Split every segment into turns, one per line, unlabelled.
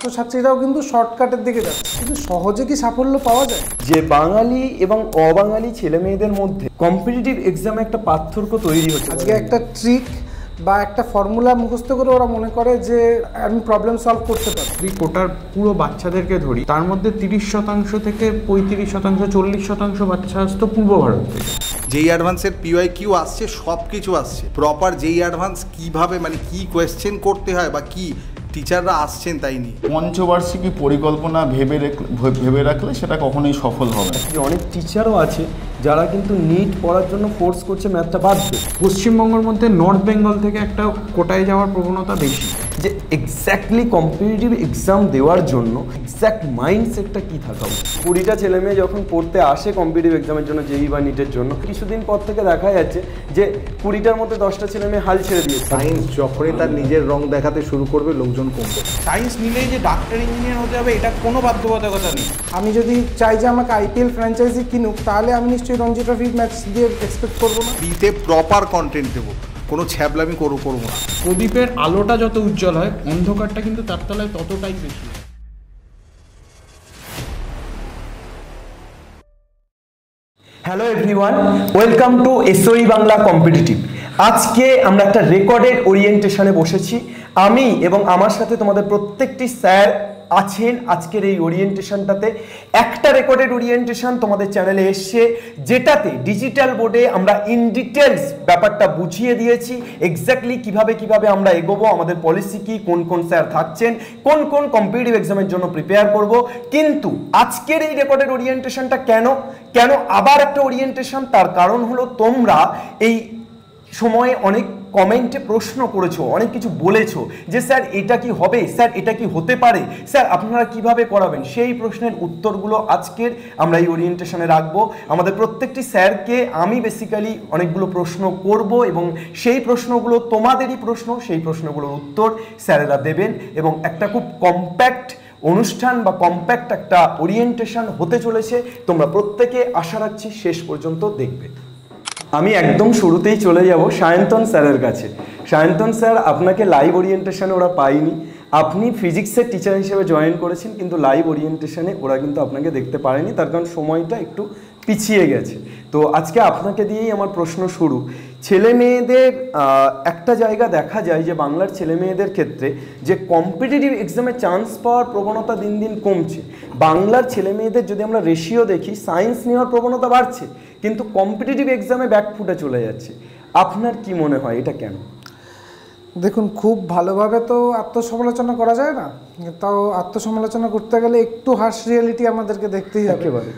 ছাত্রছাত্রীরাও কিন্তু শর্টকাটের দিকে যাচ্ছে, কিন্তু সহজে কি সাফল্য পাওয়া যায়?
যে বাঙালি এবং অবাঙালি ছেলে মেয়েদের মধ্যে কম্পিটিটিভ এক্সামে একটা পার্থক্য তৈরি হচ্ছে।
আজকে একটা ট্রিক বা একটা ফর্মুলা মুখস্থ করে ওরা মনে করে যে আমি প্রবলেম সলভ করতে পারি।
যদি কোটার পুরো বাচ্চাদেরকে ধরি, তার মধ্যে 30% থেকে 35%, 40% বাচ্চা আসতো পূর্ব ভারত থেকে।
যেই অ্যাডভান্সের PYQ আসছে, সব কিছু আসছে প্রপার। যেই অ্যাডভান্স কীভাবে মানে কি কোয়েশ্চেন করতে হয় বা কি টিচাররা আসছেন তাই নিয়ে।
পঞ্চবার্ষিকী পরিকল্পনা ভেবে রাখলে সেটা কখনোই সফল হবে।
অনেক টিচারও আছে যারা কিন্তু নিট পড়ার জন্য ফোর্স করছে ম্যাথটা বাদ দিয়ে।
পশ্চিমবঙ্গের মধ্যে নর্থ বেঙ্গল থেকে একটা কোটায় যাওয়ার প্রবণতা বেশি।
যে এক্স্যাক্টলি কম্পিটিটিভ এক্সাম দেওয়ার জন্য এক্স্যাক্ট মাইন্ডসেটটা কী থাকা উচিত। 20টা ছেলে মেয়ে যখন পড়তে আসে কম্পিটিটিভ এক্সামের জন্য, জেই বা নিটের জন্য, কিছুদিন পর থেকে দেখা যাচ্ছে যে 20টার মধ্যে 10টা ছেলে মেয়ে হাল ছেড়ে দিয়েছে।
সায়েন্স যখনই তার নিজের রং দেখাতে শুরু করবে, লোকজন কমবে।
সায়েন্স নিলেই যে ডাক্তার ইঞ্জিনিয়ার হতে হবে এটা কোনো বাধ্যবাধকতা নেই।
আমি যদি চাই যে আমাকে IPL ফ্র্যাঞ্চাইজি কিনুক, তাহলে আমি নিশ্চয়ই রঞ্জি ট্রফি ম্যাচ দিয়ে এক্সপেক্ট করবো না।
ফ্রিতে প্রপার কন্টেন্ট দেবো, কোনো ছ্যাবলামি করবো না।
প্রদীপের আলোটা যত উজ্জ্বল হয়, অন্ধকারটা কিন্তু তার তলায় ততটাই বেশি।
Hello everyone, welcome to SOE Bangla competitive. আজকে আমরা একটা রেকর্ডেড ওরিয়েন্টেশনে বসেছি। আমি এবং আমার সাথে তোমাদের প্রত্যেকটি স্যার আছেন আজকের এই ওরিয়েন্টেশনটাতে। একটা রেকর্ডেড ওরিয়েন্টেশন তোমাদের চ্যানেলে এসছে, যেটাতে ডিজিটাল বোর্ডে আমরা ইন ডিটেলস ব্যাপারটা বুঝিয়ে দিয়েছি। এক্স্যাক্টলি কিভাবে আমরা এগোবো, আমাদের পলিসি কি, কোন স্যার থাকছেন, কোন কম্পিটিটিভ এক্সামের জন্য প্রিপেয়ার করব। কিন্তু আজকের এই রেকর্ডেড ওরিয়েন্টেশনটা কেন আবার একটা ওরিয়েন্টেশন, তার কারণ হলো তোমরা এই সময়ে অনেক কমেন্টে প্রশ্ন করেছো, অনেক কিছু বলেছো যে স্যার এটা কি হবে, স্যার এটা কি হতে পারে, স্যার আপনারা কিভাবে করাবেন। সেই প্রশ্নের উত্তরগুলো আজকের আমরা এই ওরিয়েন্টেশনে রাখবো। আমাদের প্রত্যেকটি স্যারকে আমি বেসিক্যালি অনেকগুলো প্রশ্ন করব এবং সেই প্রশ্নগুলো তোমাদেরই প্রশ্ন, সেই প্রশ্নগুলোর উত্তর স্যারেরা দেবেন এবং একটা খুব কম্প্যাক্ট অনুষ্ঠান বা কম্প্যাক্ট একটা ওরিয়েন্টেশন হতে চলেছে। তোমরা প্রত্যেকে আশা রাখছি শেষ পর্যন্ত দেখবে। আমি একদম শুরুতেই চলে যাব সায়ন্তন স্যারের কাছে। সায়ন্তন স্যার, আপনাকে লাইভ ওরিয়েন্টেশনে ওরা পায়নি। আপনি ফিজিক্সের টিচার হিসেবে জয়েন করেছেন, কিন্তু লাইভ ওরিয়েন্টেশনে ওরা কিন্তু আপনাকে দেখতে পারেনি, তার কারণ সময়টা একটু পিছিয়ে গেছে। তো আজকে আপনাকে দিয়েই আমার প্রশ্ন শুরু। ছেলে মেয়েদের একটা জায়গা দেখা যায় যে বাংলার ছেলে মেয়েদের ক্ষেত্রে যে কম্পিটিটিভ এক্সামে চান্স পাওয়ার প্রবণতা দিন দিন কমছে। বাংলার ছেলে মেয়েদের যদি আমরা রেশিও দেখি, সায়েন্স নেওয়ার প্রবণতা বাড়ছে, কিন্তু কম্পিটিটিভ এক্সামে ব্যাকফুটে চলে যাচ্ছে। আপনার কি মনে হয় এটা কেন?
দেখুন, খুব ভালোভাবে তো আত্মসমালোচনা করা যায় না, তাও আত্মসমালোচনা করতে গেলে একটু হার্শ রিয়েলিটি আমাদেরকে দেখতেই হবে।
একেবারে।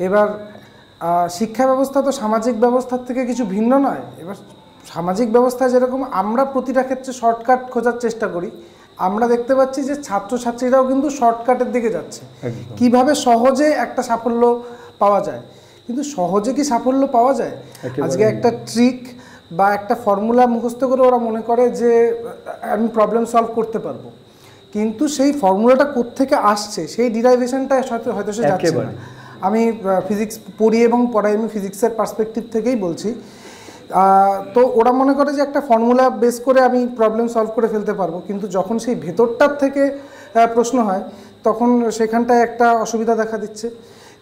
এবার শিক্ষা ব্যবস্থা তো সামাজিক ব্যবস্থার থেকে কিছু ভিন্ন নয়। এবার সামাজিক ব্যবস্থা যেরকম আমরা প্রতিটা ক্ষেত্রে শর্টকাট খোঁজার চেষ্টা করি, আমরা দেখতে পাচ্ছি যে ছাত্রছাত্রীরাও কিন্তু শর্টকাটের দিকে যাচ্ছে। কিভাবে সহজে একটা সাফল্য পাওয়া যায়, কিন্তু সহজে কি সাফল্য পাওয়া যায়? আজকে একটা ট্রিক বা একটা ফর্মুলা মুখস্থ করে ওরা মনে করে যে আমি প্রবলেম সলভ করতে পারবো, কিন্তু সেই ফর্মুলাটা কোত্থেকে আসছে সেই ডিরাইভেশনটা হয়তো সে যাচ্ছে না। আমি ফিজিক্স পড়ি এবং পড়াই, আমি ফিজিক্সের পার্সপেক্টিভ থেকেই বলছি। তো ওরা মনে করে যে একটা ফর্মুলা বেস করে আমি প্রবলেম সলভ করে ফেলতে পারবো, কিন্তু যখন সেই ভেতরটার থেকে প্রশ্ন হয় তখন সেখানটায় একটা অসুবিধা দেখা দিচ্ছে।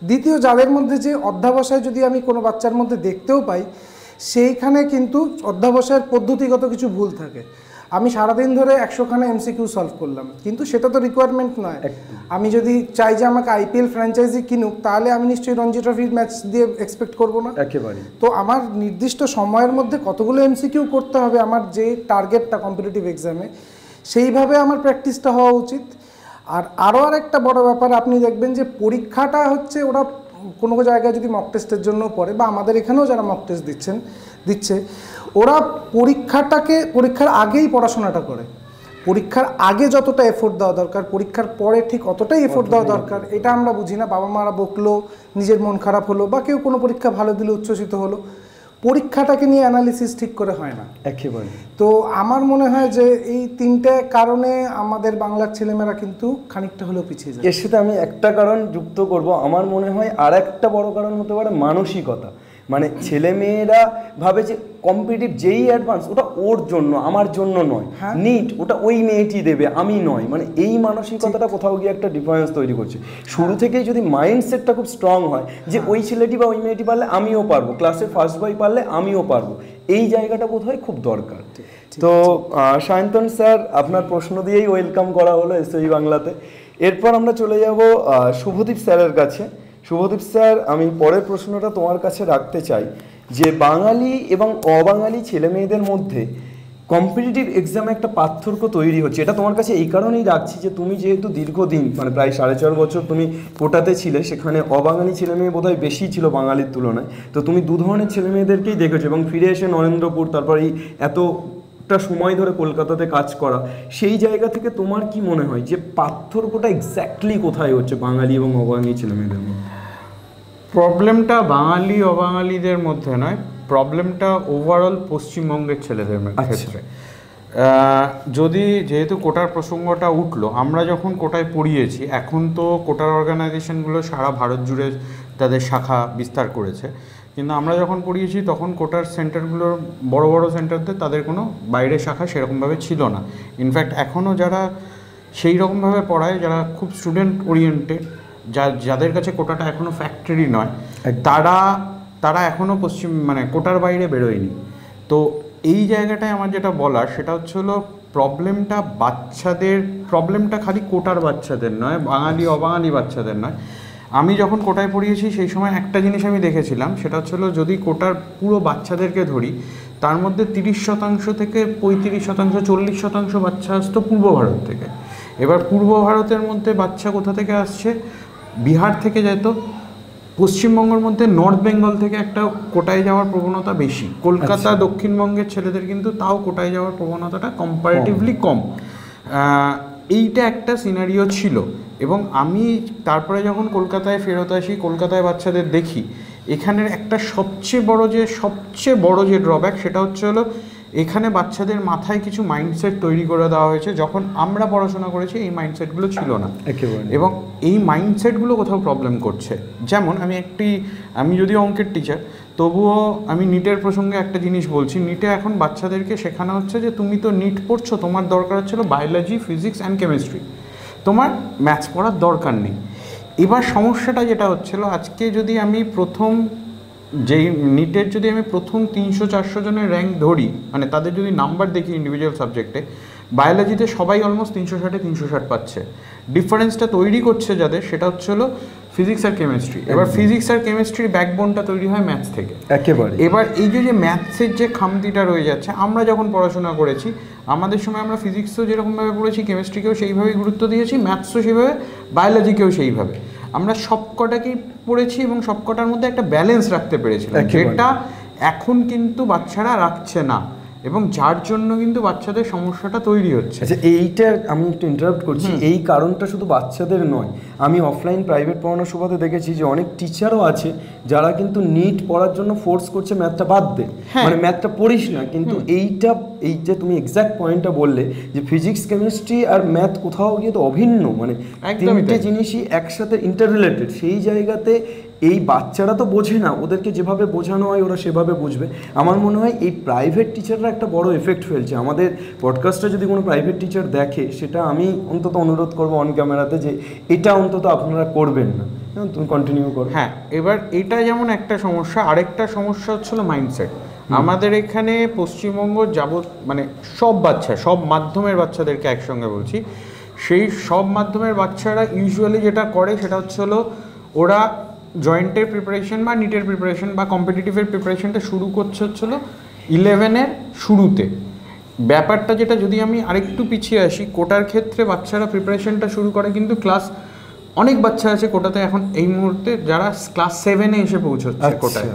দ্বিতীয়, যাদের মধ্যে যে অধ্যাবসায় যদি আমি কোনো বাচ্চার মধ্যে দেখতেও পাই, সেইখানে কিন্তু অধ্যাবসায়ের পদ্ধতিগত কিছু ভুল থাকে। আমি সারাদিন ধরে 100খানা MCQ সলভ করলাম, কিন্তু সেটা তো রিকোয়ারমেন্ট নয়। আমি যদি চাই যে আমাকে IPL ফ্র্যাঞ্চাইজি কিনুক, তাহলে আমি নিশ্চয়ই রঞ্জি ট্রফির ম্যাচ দিয়ে এক্সপেক্ট করবো না। একেবারে। তো আমার নির্দিষ্ট সময়ের মধ্যে কতগুলো MCQ করতে হবে, আমার যে টার্গেটটা কম্পিটিটিভ এক্সামে, সেইভাবে আমার প্র্যাকটিসটা হওয়া উচিত। আর আরেকটা বড় ব্যাপার, আপনি দেখবেন যে পরীক্ষাটা হচ্ছে, ওরা কোনো জায়গায় যদি মক টেস্টের জন্য পড়ে, বা আমাদের এখানেও যারা মক টেস্ট দিচ্ছে, ওরা পরীক্ষার আগেই পড়াশোনাটা করে। পরীক্ষার আগে যতটা এফোর্ট দেওয়া দরকার, পরীক্ষার পরে ঠিক অতটাই এফোর্ট দেওয়া দরকার। এটা আমরা বুঝি না। বাবা মারা বকলো, নিজের মন খারাপ হলো, বা কেউ কোনো পরীক্ষা ভালো দিলে উচ্ছ্বসিত হলো, পরীক্ষাটাকে নিয়ে অ্যানালিসিস ঠিক করে হয় না একেবারে। তো আমার মনে হয় যে এই তিনটে কারণে আমাদের বাংলার ছেলেমেয়েরা কিন্তু খানিকটা হলেও পিছিয়ে যায়।
এর সাথে আমি একটা কারণ যুক্ত করব। আমার মনে হয় আর একটা বড় কারণ হতে পারে মানসিকতা। মানে ছেলে মেয়েরা ভাবে যে কম্পিটিটিভ যেই অ্যাডভান্স ওটা ওর জন্য, আমার জন্য নয়, নিট ওটা ওই মেয়েটি দেবে, আমি নয়। মানে এই মানসিকতাটা কোথাও গিয়ে একটা ডিফারেন্স তৈরি করছে। শুরু থেকেই যদি মাইন্ডসেটটা খুব স্ট্রং হয় যে ওই ছেলেটি বা ওই মেয়েটি পারলে আমিও পারবো, ক্লাসে ফার্স্ট বয় পারলে আমিও পারবো, এই জায়গাটা বোধহয় খুব দরকার। তো সায়ন্তন স্যার, আপনার প্রশ্ন দিয়েই ওয়েলকাম করা হলো এসওই বাংলাতে। এরপর আমরা চলে যাব শুভদীপ স্যারের কাছে। শুভদীপ স্যার, আমি পরের প্রশ্নটা তোমার কাছে রাখতে চাই যে বাঙালি এবং অবাঙালি ছেলে মেয়েদের মধ্যে কম্পিটিটিভ এক্সামে একটা পার্থক্য তৈরি হচ্ছে। এটা তোমার কাছে এই কারণেই রাখছি যে তুমি যেহেতু দীর্ঘদিন মানে প্রায় 4.5 বছর তুমি কোটাতে ছিলে, সেখানে অবাঙালি ছেলে মেয়ে বোধহয় বেশি ছিল বাঙালির তুলনায়। তো তুমি দু ধরনের ছেলে মেয়েদেরকেই দেখেছো এবং ফিরে এসে নরেন্দ্রপুর, তারপর এই এতটা সময় ধরে কলকাতাতে কাজ করা, সেই জায়গা থেকে তোমার কি মনে হয় যে পার্থক্যটা এক্স্যাক্টলি কোথায় হচ্ছে বাঙালি এবং অবাঙালি ছেলে মেয়েদের মধ্যে?
প্রবলেমটা বাঙালি অবাঙালিদের মধ্যে নয়, প্রবলেমটা ওভারঅল পশ্চিমবঙ্গের ছেলেদের ক্ষেত্রে। যদি যেহেতু কোটার প্রসঙ্গটা উঠলো, আমরা যখন কোটায় পড়িয়েছি, এখন তো কোটার অর্গানাইজেশনগুলো সারা ভারত জুড়ে তাদের শাখা বিস্তার করেছে, কিন্তু আমরা যখন পড়িয়েছি তখন কোটার সেন্টারগুলোর বড় বড় সেন্টারদের তাদের কোনো বাইরের শাখা সেরকমভাবে ছিল না। ইনফ্যাক্ট এখনও যারা সেই রকমভাবে পড়ায়, যারা খুব স্টুডেন্ট ওরিয়েন্টেড, যাদের কাছে কোটাটা এখনও ফ্যাক্টরি নয়, তারা এখনও মানে কোটার বাইরে বেরোয়নি। তো এই জায়গাটায় আমার যেটা বলার সেটা হচ্ছে হলো প্রবলেমটা খালি কোটার বাচ্চাদের নয়, বাঙালি অবাঙালি বাচ্চাদের নয়। আমি যখন কোটায় পড়িয়েছি সেই সময় একটা জিনিস আমি দেখেছিলাম, সেটা হচ্ছে হলো যদি কোটার পুরো বাচ্চাদেরকে ধরি, তার মধ্যে 30% থেকে 35%, 40% বাচ্চা আসতো পূর্ব ভারত থেকে। এবার পূর্ব ভারতের মধ্যে বাচ্চা কোথা থেকে আসছে? বিহার থেকে যেত। পশ্চিমবঙ্গের মধ্যে নর্থ বেঙ্গল থেকে একটা কোটায় যাওয়ার প্রবণতা বেশি। কলকাতা দক্ষিণবঙ্গের ছেলেদের কিন্তু তাও কোটায় যাওয়ার প্রবণতাটা কম্পারেটিভলি কম। এইটা একটা সিনারিও ছিল। এবং আমি তারপরে যখন কলকাতায় ফেরত আসি, কলকাতায় বাচ্চাদের দেখি, এখানের একটা সবচেয়ে বড় যে ড্রব্যাক সেটা হচ্ছে হলো এখানে বাচ্চাদের মাথায় কিছু মাইন্ডসেট তৈরি করে দেওয়া হয়েছে। যখন আমরা পড়াশোনা করেছি এই মাইন্ডসেটগুলো ছিল না, এবং এই মাইন্ডসেটগুলো কোথাও প্রবলেম করছে। যেমন আমি যদিও অঙ্কের টিচার, তবুও আমি নিটের প্রসঙ্গে একটা জিনিস বলছি। নিটে এখন বাচ্চাদেরকে শেখানো হচ্ছে যে তুমি তো নিট পড়ছো, তোমার দরকার হচ্ছিল বায়োলজি, ফিজিক্স অ্যান্ড কেমিস্ট্রি, তোমার ম্যাথস পড়ার দরকার নেই। এবার সমস্যাটা যেটা হচ্ছিল, আজকে যদি আমি নিটের যদি আমি প্রথম 300-400 জনের র্যাঙ্ক ধরি, মানে তাদের যদি নাম্বার দেখি ইন্ডিভিজুয়াল সাবজেক্টে, বায়োলজিতে সবাই অলমোস্ট 360-এ 360 পাচ্ছে। ডিফারেন্সটা তৈরি করছে যাদের, সেটা হচ্ছে হলো ফিজিক্স আর কেমিস্ট্রি। এবার ফিজিক্স আর কেমিস্ট্রির ব্যাকবোনটা তৈরি হয় ম্যাথস থেকে একেবারে। এবার এই যে ম্যাথসের যে খামতিটা রয়ে যাচ্ছে, আমরা যখন পড়াশোনা করেছি আমাদের সময় আমরা ফিজিক্সও যেরকমভাবে পড়েছি, কেমিস্ট্রিকেও সেইভাবেই গুরুত্ব দিয়েছি, ম্যাথসও সেইভাবে, বায়োলজিকেও সেইভাবে। আমরা সবকটাকেই পড়েছি এবং সবকটার মধ্যে একটা ব্যালেন্স রাখতে পেরেছিলাম, যেটা এখন কিন্তু বাচ্চারা রাখছে না, এবং যার জন্য কিন্তু বাচ্চাদের সমস্যাটা তৈরি হচ্ছে।
আচ্ছা, এইটা আমি একটু ইন্টারাপ্ট করছি। এই কারণটা শুধু বাচ্চাদের নয়, আমি অফলাইন প্রাইভেট পড়ানোর সুবাদে দেখেছি যে অনেক টিচারও আছে যারা কিন্তু নিট পড়ার জন্য ফোর্স করছে ম্যাথটা বাদ দে, মানে ম্যাথটা পড়িস না। কিন্তু এই যে তুমি এক্স্যাক্ট পয়েন্টটা বললে যে ফিজিক্স, কেমিস্ট্রি আর ম্যাথ কোথাও গিয়ে তো অভিন্ন, মানে তিনটে জিনিসই একসাথে ইন্টাররিলেটেড। সেই জায়গাতে এই বাচ্চারা তো বোঝে না, ওদেরকে যেভাবে বোঝানো হয় ওরা সেভাবে বুঝবে। আমার মনে হয় এই প্রাইভেট টিচাররা একটা বড় এফেক্ট ফেলছে। আমাদের পডকাস্টটা যদি কোনো প্রাইভেট টিচার দেখে, সেটা আমি অন্তত অনুরোধ করবো অন ক্যামেরাতে যে এটা অন্তত আপনারা করবেন না। তুমি কন্টিনিউ করো।
হ্যাঁ, এবার এটা যেমন একটা সমস্যা, আরেকটা সমস্যা হচ্ছিল মাইন্ডসেট। আমাদের এখানে পশ্চিমবঙ্গ মানে সব মাধ্যমের বাচ্চাদেরকে একসঙ্গে বলছি, সেই সব মাধ্যমের বাচ্চারা ইউজুয়ালি যেটা করে সেটা হচ্ছে হলো ওরা জয়েন্টের প্রিপারেশন বা নিটের প্রিপারেশন বা কম্পিটিটিভের প্রিপারেশনটা শুরু করছে হচ্ছিল 11-এর শুরুতে। ব্যাপারটা যেটা, যদি আমি আরেকটু পিছিয়ে আসি, কোটার ক্ষেত্রে বাচ্চারা প্রিপারেশনটা শুরু করে কিন্তু অনেক বাচ্চা আছে কোটাতে এখন এই মুহূর্তে যারা ক্লাস 7-এ এসে পৌঁছচ্ছে কোটায়।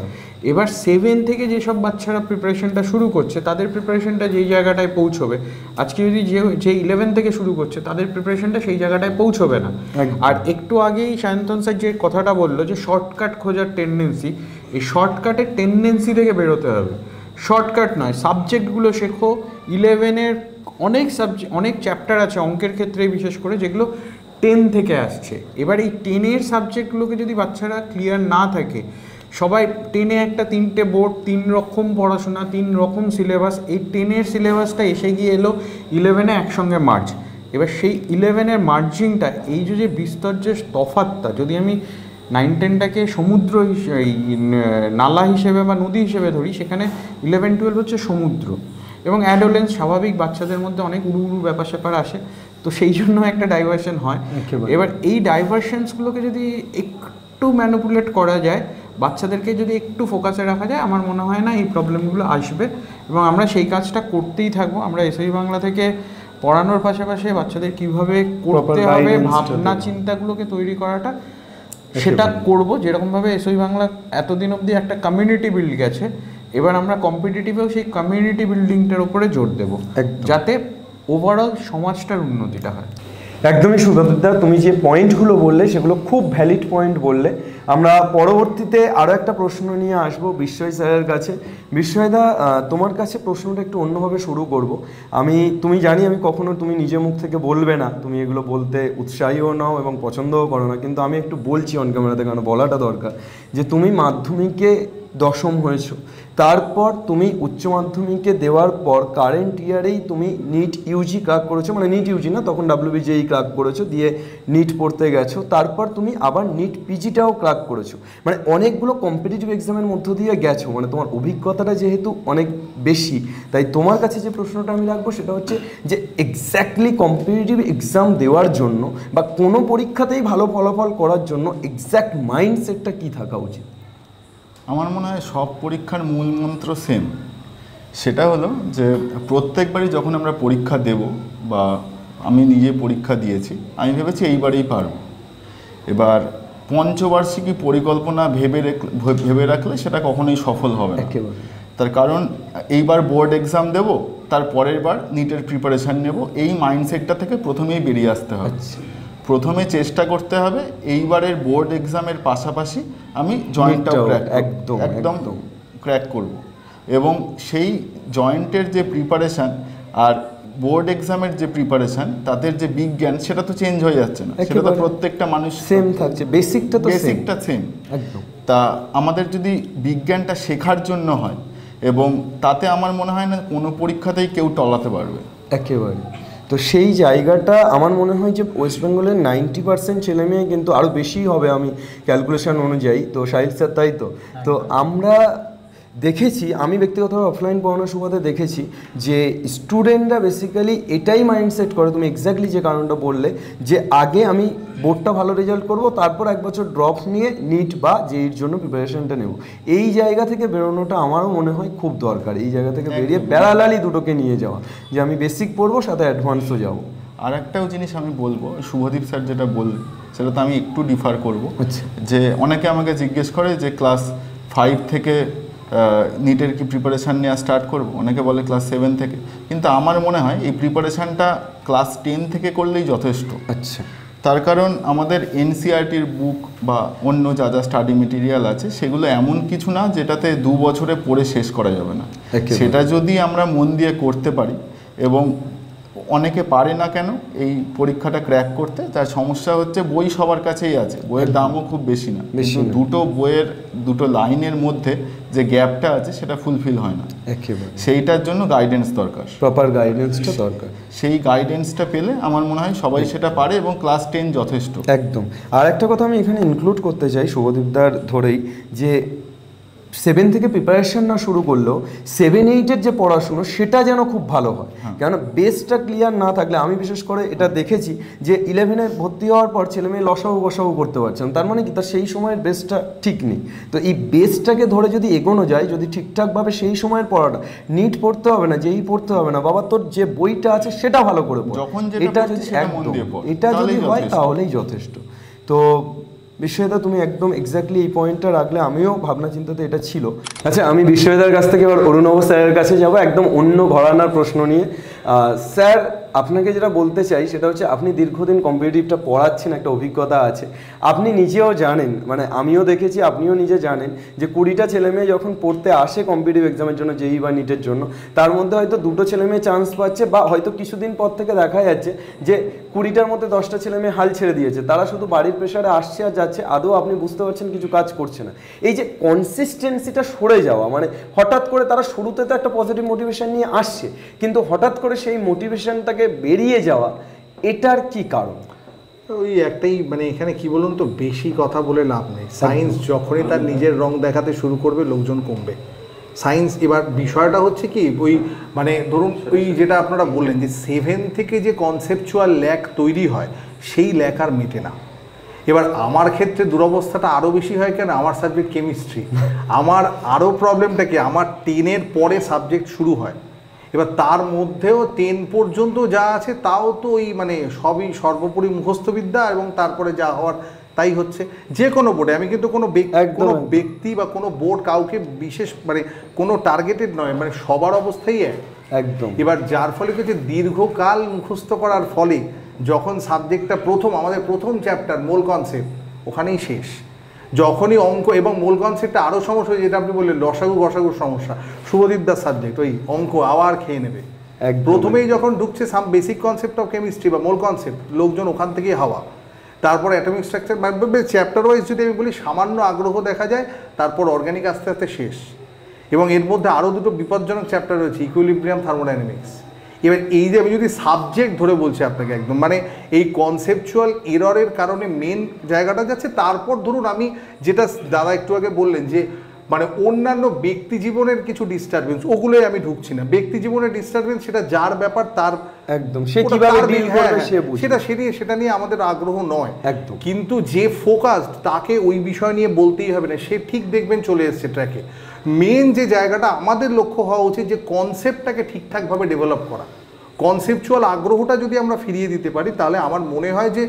এবার 7 থেকে যেসব বাচ্চারা প্রিপারেশনটা শুরু করছে, তাদের প্রিপারেশনটা যেই জায়গাটায় পৌঁছবে, আজকে যদি যে 11 থেকে শুরু করছে তাদের প্রিপারেশনটা সেই জায়গাটায় পৌঁছবে না। আর একটু আগেই সায়ন্তন স্যার যে কথাটা বললো যে শর্টকাট খোঁজার টেন্ডেন্সি, এই শর্টকাটের টেন্ডেন্সি থেকে বেরোতে হবে। শর্টকাট নয়, সাবজেক্টগুলো শেখো। 11-এর অনেক চ্যাপ্টার আছে অঙ্কের ক্ষেত্রে বিশেষ করে, যেগুলো 10 থেকে আসছে। এবার এই 10-এর সাবজেক্টগুলোকে যদি বাচ্চারা ক্লিয়ার না থাকে, সবাই 10-এ একটা 3টে বোর্ড, 3 রকম পড়াশোনা, 3 রকম সিলেবাস। এই 10-এর সিলেবাসটা এসে গিয়ে এলো 11-এ একসঙ্গে মার্জ। এবার সেই 11-এর মার্জিংটা, এই যে বিস্তর যে তফাৎটা, যদি আমি 9-10টাকে সমুদ্র নালা হিসেবে বা নদী হিসেবে ধরি, সেখানে 11-12 হচ্ছে সমুদ্র। এবং অ্যাডোলেন্স স্বাভাবিক, বাচ্চাদের মধ্যে অনেক উড়ু ব্যাপার স্যাপার আসে, তো সেই জন্য একটা ডাইভারশন হয়। এবার এই ডাইভারশনসগুলোকে যদি একটু ম্যানিপুলেট করা যায়, বাচ্চাদেরকে যদি একটু ফোকাসে রাখা যায়, আমার মনে হয় না এই প্রবলেমগুলো আসবে। এবং আমরা সেই কাজটা করতেই থাকবো। আমরা এসআই বাংলা থেকে পড়ানোর পাশাপাশি বাচ্চাদের কীভাবে করতে হবে, ভাবনা চিন্তাগুলোকে তৈরি করাটা, সেটা করব। যেরকমভাবে এসআই বাংলা এতদিন অবধি একটা কমিউনিটি বিল্ড গেছে, এবার আমরা কম্পিটিটিভেও সেই কমিউনিটি বিল্ডিংটার উপরে জোর দেবো, যাতে ওভারঅল সমাজটার উন্নতিটা হয়।
একদমই সুব্রতদা, তুমি যে পয়েন্টগুলো বললে সেগুলো খুব ভ্যালিড পয়েন্ট বললে। আমরা পরবর্তীতে আরও একটা প্রশ্ন নিয়ে আসবো বিশ্বয় স্যারের কাছে। বিশ্বয়দা, তোমার কাছে প্রশ্নটা একটু অন্যভাবে শুরু করব। তুমি জানি আমি কখনো, তুমি নিজে মুখ থেকে বলবে না, তুমি এগুলো বলতে উৎসাহীও নাও এবং পছন্দও করো না, কিন্তু আমি একটু বলছি অন ক্যামেরাতে, কারণ বলাটা দরকার, যে তুমি মাধ্যমিকে 10ম হয়েছো, তারপর তুমি উচ্চ মাধ্যমিকে দেওয়ার পর কারেন্ট ইয়ারেই তুমি নিট ইউজি ক্রাক করেছো, মানে নিট ইউজি না, তখন WBJEE ক্রাক করেছো, দিয়ে নিট পড়তে গেছো, তারপর তুমি আবার নিট পিজিটাও ক্রাক করেছো, মানে অনেকগুলো কম্পিটিটিভ এক্সামের মধ্য দিয়ে গেছো, মানে তোমার অভিজ্ঞতাটা যেহেতু অনেক বেশি, তাই তোমার কাছে যে প্রশ্নটা আমি রাখবো সেটা হচ্ছে যে এক্স্যাক্টলি কম্পিটিটিভ এক্সাম দেওয়ার জন্য বা কোনো পরীক্ষাতেই ভালো ফলাফল করার জন্য এক্স্যাক্ট মাইন্ডসেটটা কী থাকা উচিত?
আমার মনে হয় সব পরীক্ষার মূল মন্ত্র সেম। সেটা হলো যে প্রত্যেকবারই যখন আমরা পরীক্ষা দেব, বা আমি নিজে পরীক্ষা দিয়েছি, আমি ভেবেছি এইবারেই পারব। এবার পঞ্চবার্ষিকী পরিকল্পনা ভেবে রাখলে সেটা কখনোই সফল হবে না। তার কারণ এইবার বোর্ড এক্সাম দেব, তার পরের বার নিটের প্রিপারেশান নেব, এই মাইন্ডসেটটা থেকে প্রথমেই বেরিয়ে আসতে হবে। প্রথমে চেষ্টা করতে হবে এইবারের বোর্ড এক্সামের পাশাপাশি আমি জয়েন্টটাও একদম ক্র্যাক করব, এবং সেই জয়েন্টের যে প্রিপারেশান আর বোর্ড এক্সামের যে প্রিপারেশান, তাদের যে বিজ্ঞান, সেটা তো চেঞ্জ হয়ে যাচ্ছে না, সেটা তো প্রত্যেকটা মানুষ
সেম থাকছে, বেসিকটা
সেম। তা আমাদের যদি বিজ্ঞানটা শেখার জন্য হয়, এবং তাতে আমার মনে হয় না কোনো পরীক্ষাতেই কেউ টলাতে পারবে।
একেবারে। তো সেই জায়গাটা আমার মনে হয় যে ওয়েস্ট বেঙ্গলের 90% ছেলেমেয়ে, কিন্তু আরও বেশি হবে আমি ক্যালকুলেশন অনুযায়ী, তো শাহিদ স্যার তাই তো আমরা দেখেছি, আমি ব্যক্তিগতভাবে অফলাইন পড়ানোর সুবাদে দেখেছি যে স্টুডেন্টরা বেসিক্যালি এটাই মাইন্ডসেট করে, তুমি এক্স্যাক্টলি যে কারণটা বললে, যে আগে আমি বোর্ডটা ভালো রেজাল্ট করব, তারপর 1 বছর ড্রপ নিয়ে নিট বা জেইর জন্য প্রিপারেশনটা নেব। এই জায়গা থেকে বেরোনোটা আমারও মনে হয় খুব দরকার। এই জায়গা থেকে বেরিয়ে প্যারালালি দুটোকে নিয়ে যাওয়া, যে আমি বেসিক পড়বো, সাথে অ্যাডভান্সও যাব।
আর একটাও জিনিস আমি বলবো, শুভদীপ স্যার যেটা বললেন সেটা তো আমি একটু ডিফার করবো। যে অনেকে আমাকে জিজ্ঞেস করে যে ক্লাস 5 থেকে নিটের কি প্রিপারেশান নেওয়া স্টার্ট করব, অনেকে বলে ক্লাস 7 থেকে, কিন্তু আমার মনে হয় এই প্রিপারেশানটা ক্লাস 10 থেকে করলেই যথেষ্ট। তার কারণ আমাদের এনসিইআরটির বুক বা অন্য যা যা স্টাডি মেটেরিয়াল আছে, সেগুলো এমন কিছু না যেটাতে 2 বছরে পড়ে শেষ করা যাবে না। সেটা যদি আমরা মন দিয়ে করতে পারি, এবং অনেকে পারে না কেন এই পরীক্ষাটা ক্র্যাক করতে, তার সমস্যা হচ্ছে বই সবার কাছেই আছে, বইয়ের দামও খুব বেশি না, কিন্তু দুটো লাইনের মধ্যে যে গ্যাপটা আছে সেটা ফুলফিল হয় না। সেইটার জন্য গাইডেন্স দরকার,
প্রপার গাইডেন্সটা দরকার।
সেই গাইডেন্সটা পেলে আমার মনে হয় সবাই সেটা পারে, এবং ক্লাস 10 যথেষ্ট।
একদম। আর একটা কথা আমি এখানে ইনক্লুড করতে চাই শুভদীপদার ধরেই, যে 7 থেকে প্রিপারেশন না শুরু করলেও 7-8-এর যে পড়াশুনো সেটা যেন খুব ভালো হয়, কেন বেসটা ক্লিয়ার না থাকলে, আমি বিশেষ করে এটা দেখেছি যে 11-এ ভর্তি হওয়ার পর ছেলেমেয়ে লসাগু গসাগু করতে পারছেন, তার মানে কি তার সেই সময়ের বেসটা ঠিক নেই। তো এই বেসটাকে ধরে যদি এগোনো যায়, যদি ঠিকঠাকভাবে সেই সময়ের পড়াটা, নিট পড়তে হবে না, যেই পড়তে হবে না, বাবা তোর যে বইটা আছে সেটা ভালো করে পড়, এটা যদি হয় তাহলেই যথেষ্ট। তো বিশ্বয়দা, তুমি একদম এক্স্যাক্টলি এই পয়েন্টটা রাখলে, আমিও ভাবনা চিন্তাতে এটা ছিল। আচ্ছা, আমি বিশ্বয়দার কাছ থেকে এবার অরুণব স্যারের কাছে যাব একদম অন্য ঘরানার প্রশ্ন নিয়ে। স্যার, আপনাকে যেটা বলতে চাই সেটা হচ্ছে আপনি দীর্ঘদিন কম্পিটিটিভটা পড়াচ্ছেন, একটা অভিজ্ঞতা আছে, আপনি নিজেও জানেন, মানে আমিও দেখেছি, আপনিও নিজে জানেন যে 20টা ছেলেমেয়ে যখন পড়তে আসে কম্পিটিটিভ এক্সামের জন্য, জেই বা নিটের জন্য, তার মধ্যে হয়তো 2টো ছেলেমেয়ে চান্স পাচ্ছে, বা হয়তো কিছুদিন পর থেকে দেখা যাচ্ছে যে 20টার মধ্যে 10টা ছেলেমেয়ে হাল ছেড়ে দিয়েছে, তারা শুধু বাড়ির প্রেশারে আসছে আর যাচ্ছে, আদৌ আপনি বুঝতে পারছেন কিছু কাজ করছে না। এই যে কনসিস্টেন্সিটা সরে যাওয়া, মানে হঠাৎ করে তারা শুরুতে তো একটা পজিটিভ মোটিভেশন নিয়ে আসছে, কিন্তু হঠাৎ করে সেই মোটিভেশনটাকে বেরিয়ে যাওয়া, এটার কি কারণ?
ওই একটাই, মানে এখানে কি বলুন তো, বেশি কথা বলে লাভ নেই। সায়েন্স যখনই তার নিজের রং দেখাতে শুরু করবে, লোকজন কমবে। সায়েন্স, এবার বিষয়টা হচ্ছে কি, ওই মানে ধরুন ওই যেটা আপনারা বললেন যে 7 থেকে যে কনসেপচুয়াল ল্যাক তৈরি হয়, সেই ল্যাক আর মেটে না। এবার আমার ক্ষেত্রে দুরবস্থাটা আরও বেশি হয় কেন, আমার সাবজেক্ট কেমিস্ট্রি। আমার আরও প্রবলেমটা কি, আমার 10-এর পরে সাবজেক্ট শুরু হয়। এবার তার মধ্যেও 10 পর্যন্ত যা আছে তাও তো ওই মানে সবই সর্বোপরি মুখস্থবিদ্যা, এবং তারপরে যা হওয়ার তাই হচ্ছে যে কোনো বোর্ডে। আমি কিন্তু কোনো ব্যক্তি বা কোনো বোর্ড কাউকে বিশেষ মানে কোনো টার্গেটেড নয়, মানে সবার অবস্থাই
একদম।
এবার যার ফলে কিছু দীর্ঘকাল মুখস্থ করার ফলে যখন সাবজেক্টটা আমাদের প্রথম চ্যাপ্টার মূল কনসেপ্ট ওখানেই শেষ। যখনই অঙ্ক এবং মূল কনসেপ্টটা আরও সমস্যা, যেটা আপনি বললেন লসাগু গসাগুর সমস্যা, শুভদীপ দাস সাবজেক্ট, ওই অঙ্ক আবার খেয়ে নেবে। প্রথমেই যখন ঢুকছে some basic concept of chemistry বা মূল কনসেপ্ট, লোকজন ওখান থেকেই হাওয়া। তারপর অ্যাটমিক স্ট্রাকচার, চ্যাপ্টার ওয়াইজ যদি আমি বলি সামান্য আগ্রহ দেখা যায়, তারপর অর্গানিক আস্তে আস্তে শেষ। এবং এর মধ্যে আরও দুটো বিপজ্জনক চ্যাপ্টার রয়েছে, ইকুইলিব্রিয়াম, থার্মোডাইনামিক্স। এবার এই যে আমি যদি সাবজেক্ট ধরে বলছি আপনাকে একদম, মানে এই কনসেপচুয়াল এররের কারণে মেন জায়গাটা যাচ্ছে। তারপর ধরুন আমি যেটা দাদা একটু আগে বললেন যে মানে অন্যান্য ব্যক্তি জীবনের কিছু ডিস্টারবেন্স, ওগুলোই আমি ঢুকছি না। ব্যক্তি জীবনের ডিস্টারবেন্স সেটা যার ব্যাপার, তার
একদম, সে কিভাবে ডিল করবে সে বুঝবে,
সেটা নিয়ে আমাদের আগ্রহ নয়
একদম।
কিন্তু যে ফোকাসড, তাকে ওই বিষয় নিয়ে বলতেই হবে না, সে ঠিক দেখবেন চলে এসছে ট্র্যাকে। মেন যে জায়গাটা আমাদের লক্ষ্য হওয়া উচিত যে কনসেপ্টটাকে ঠিকঠাকভাবে ডেভেলপ করা। কনসেপচুয়াল আগ্রহটা যদি আমরা ফিরিয়ে দিতে পারি, তাহলে আমার মনে হয় যে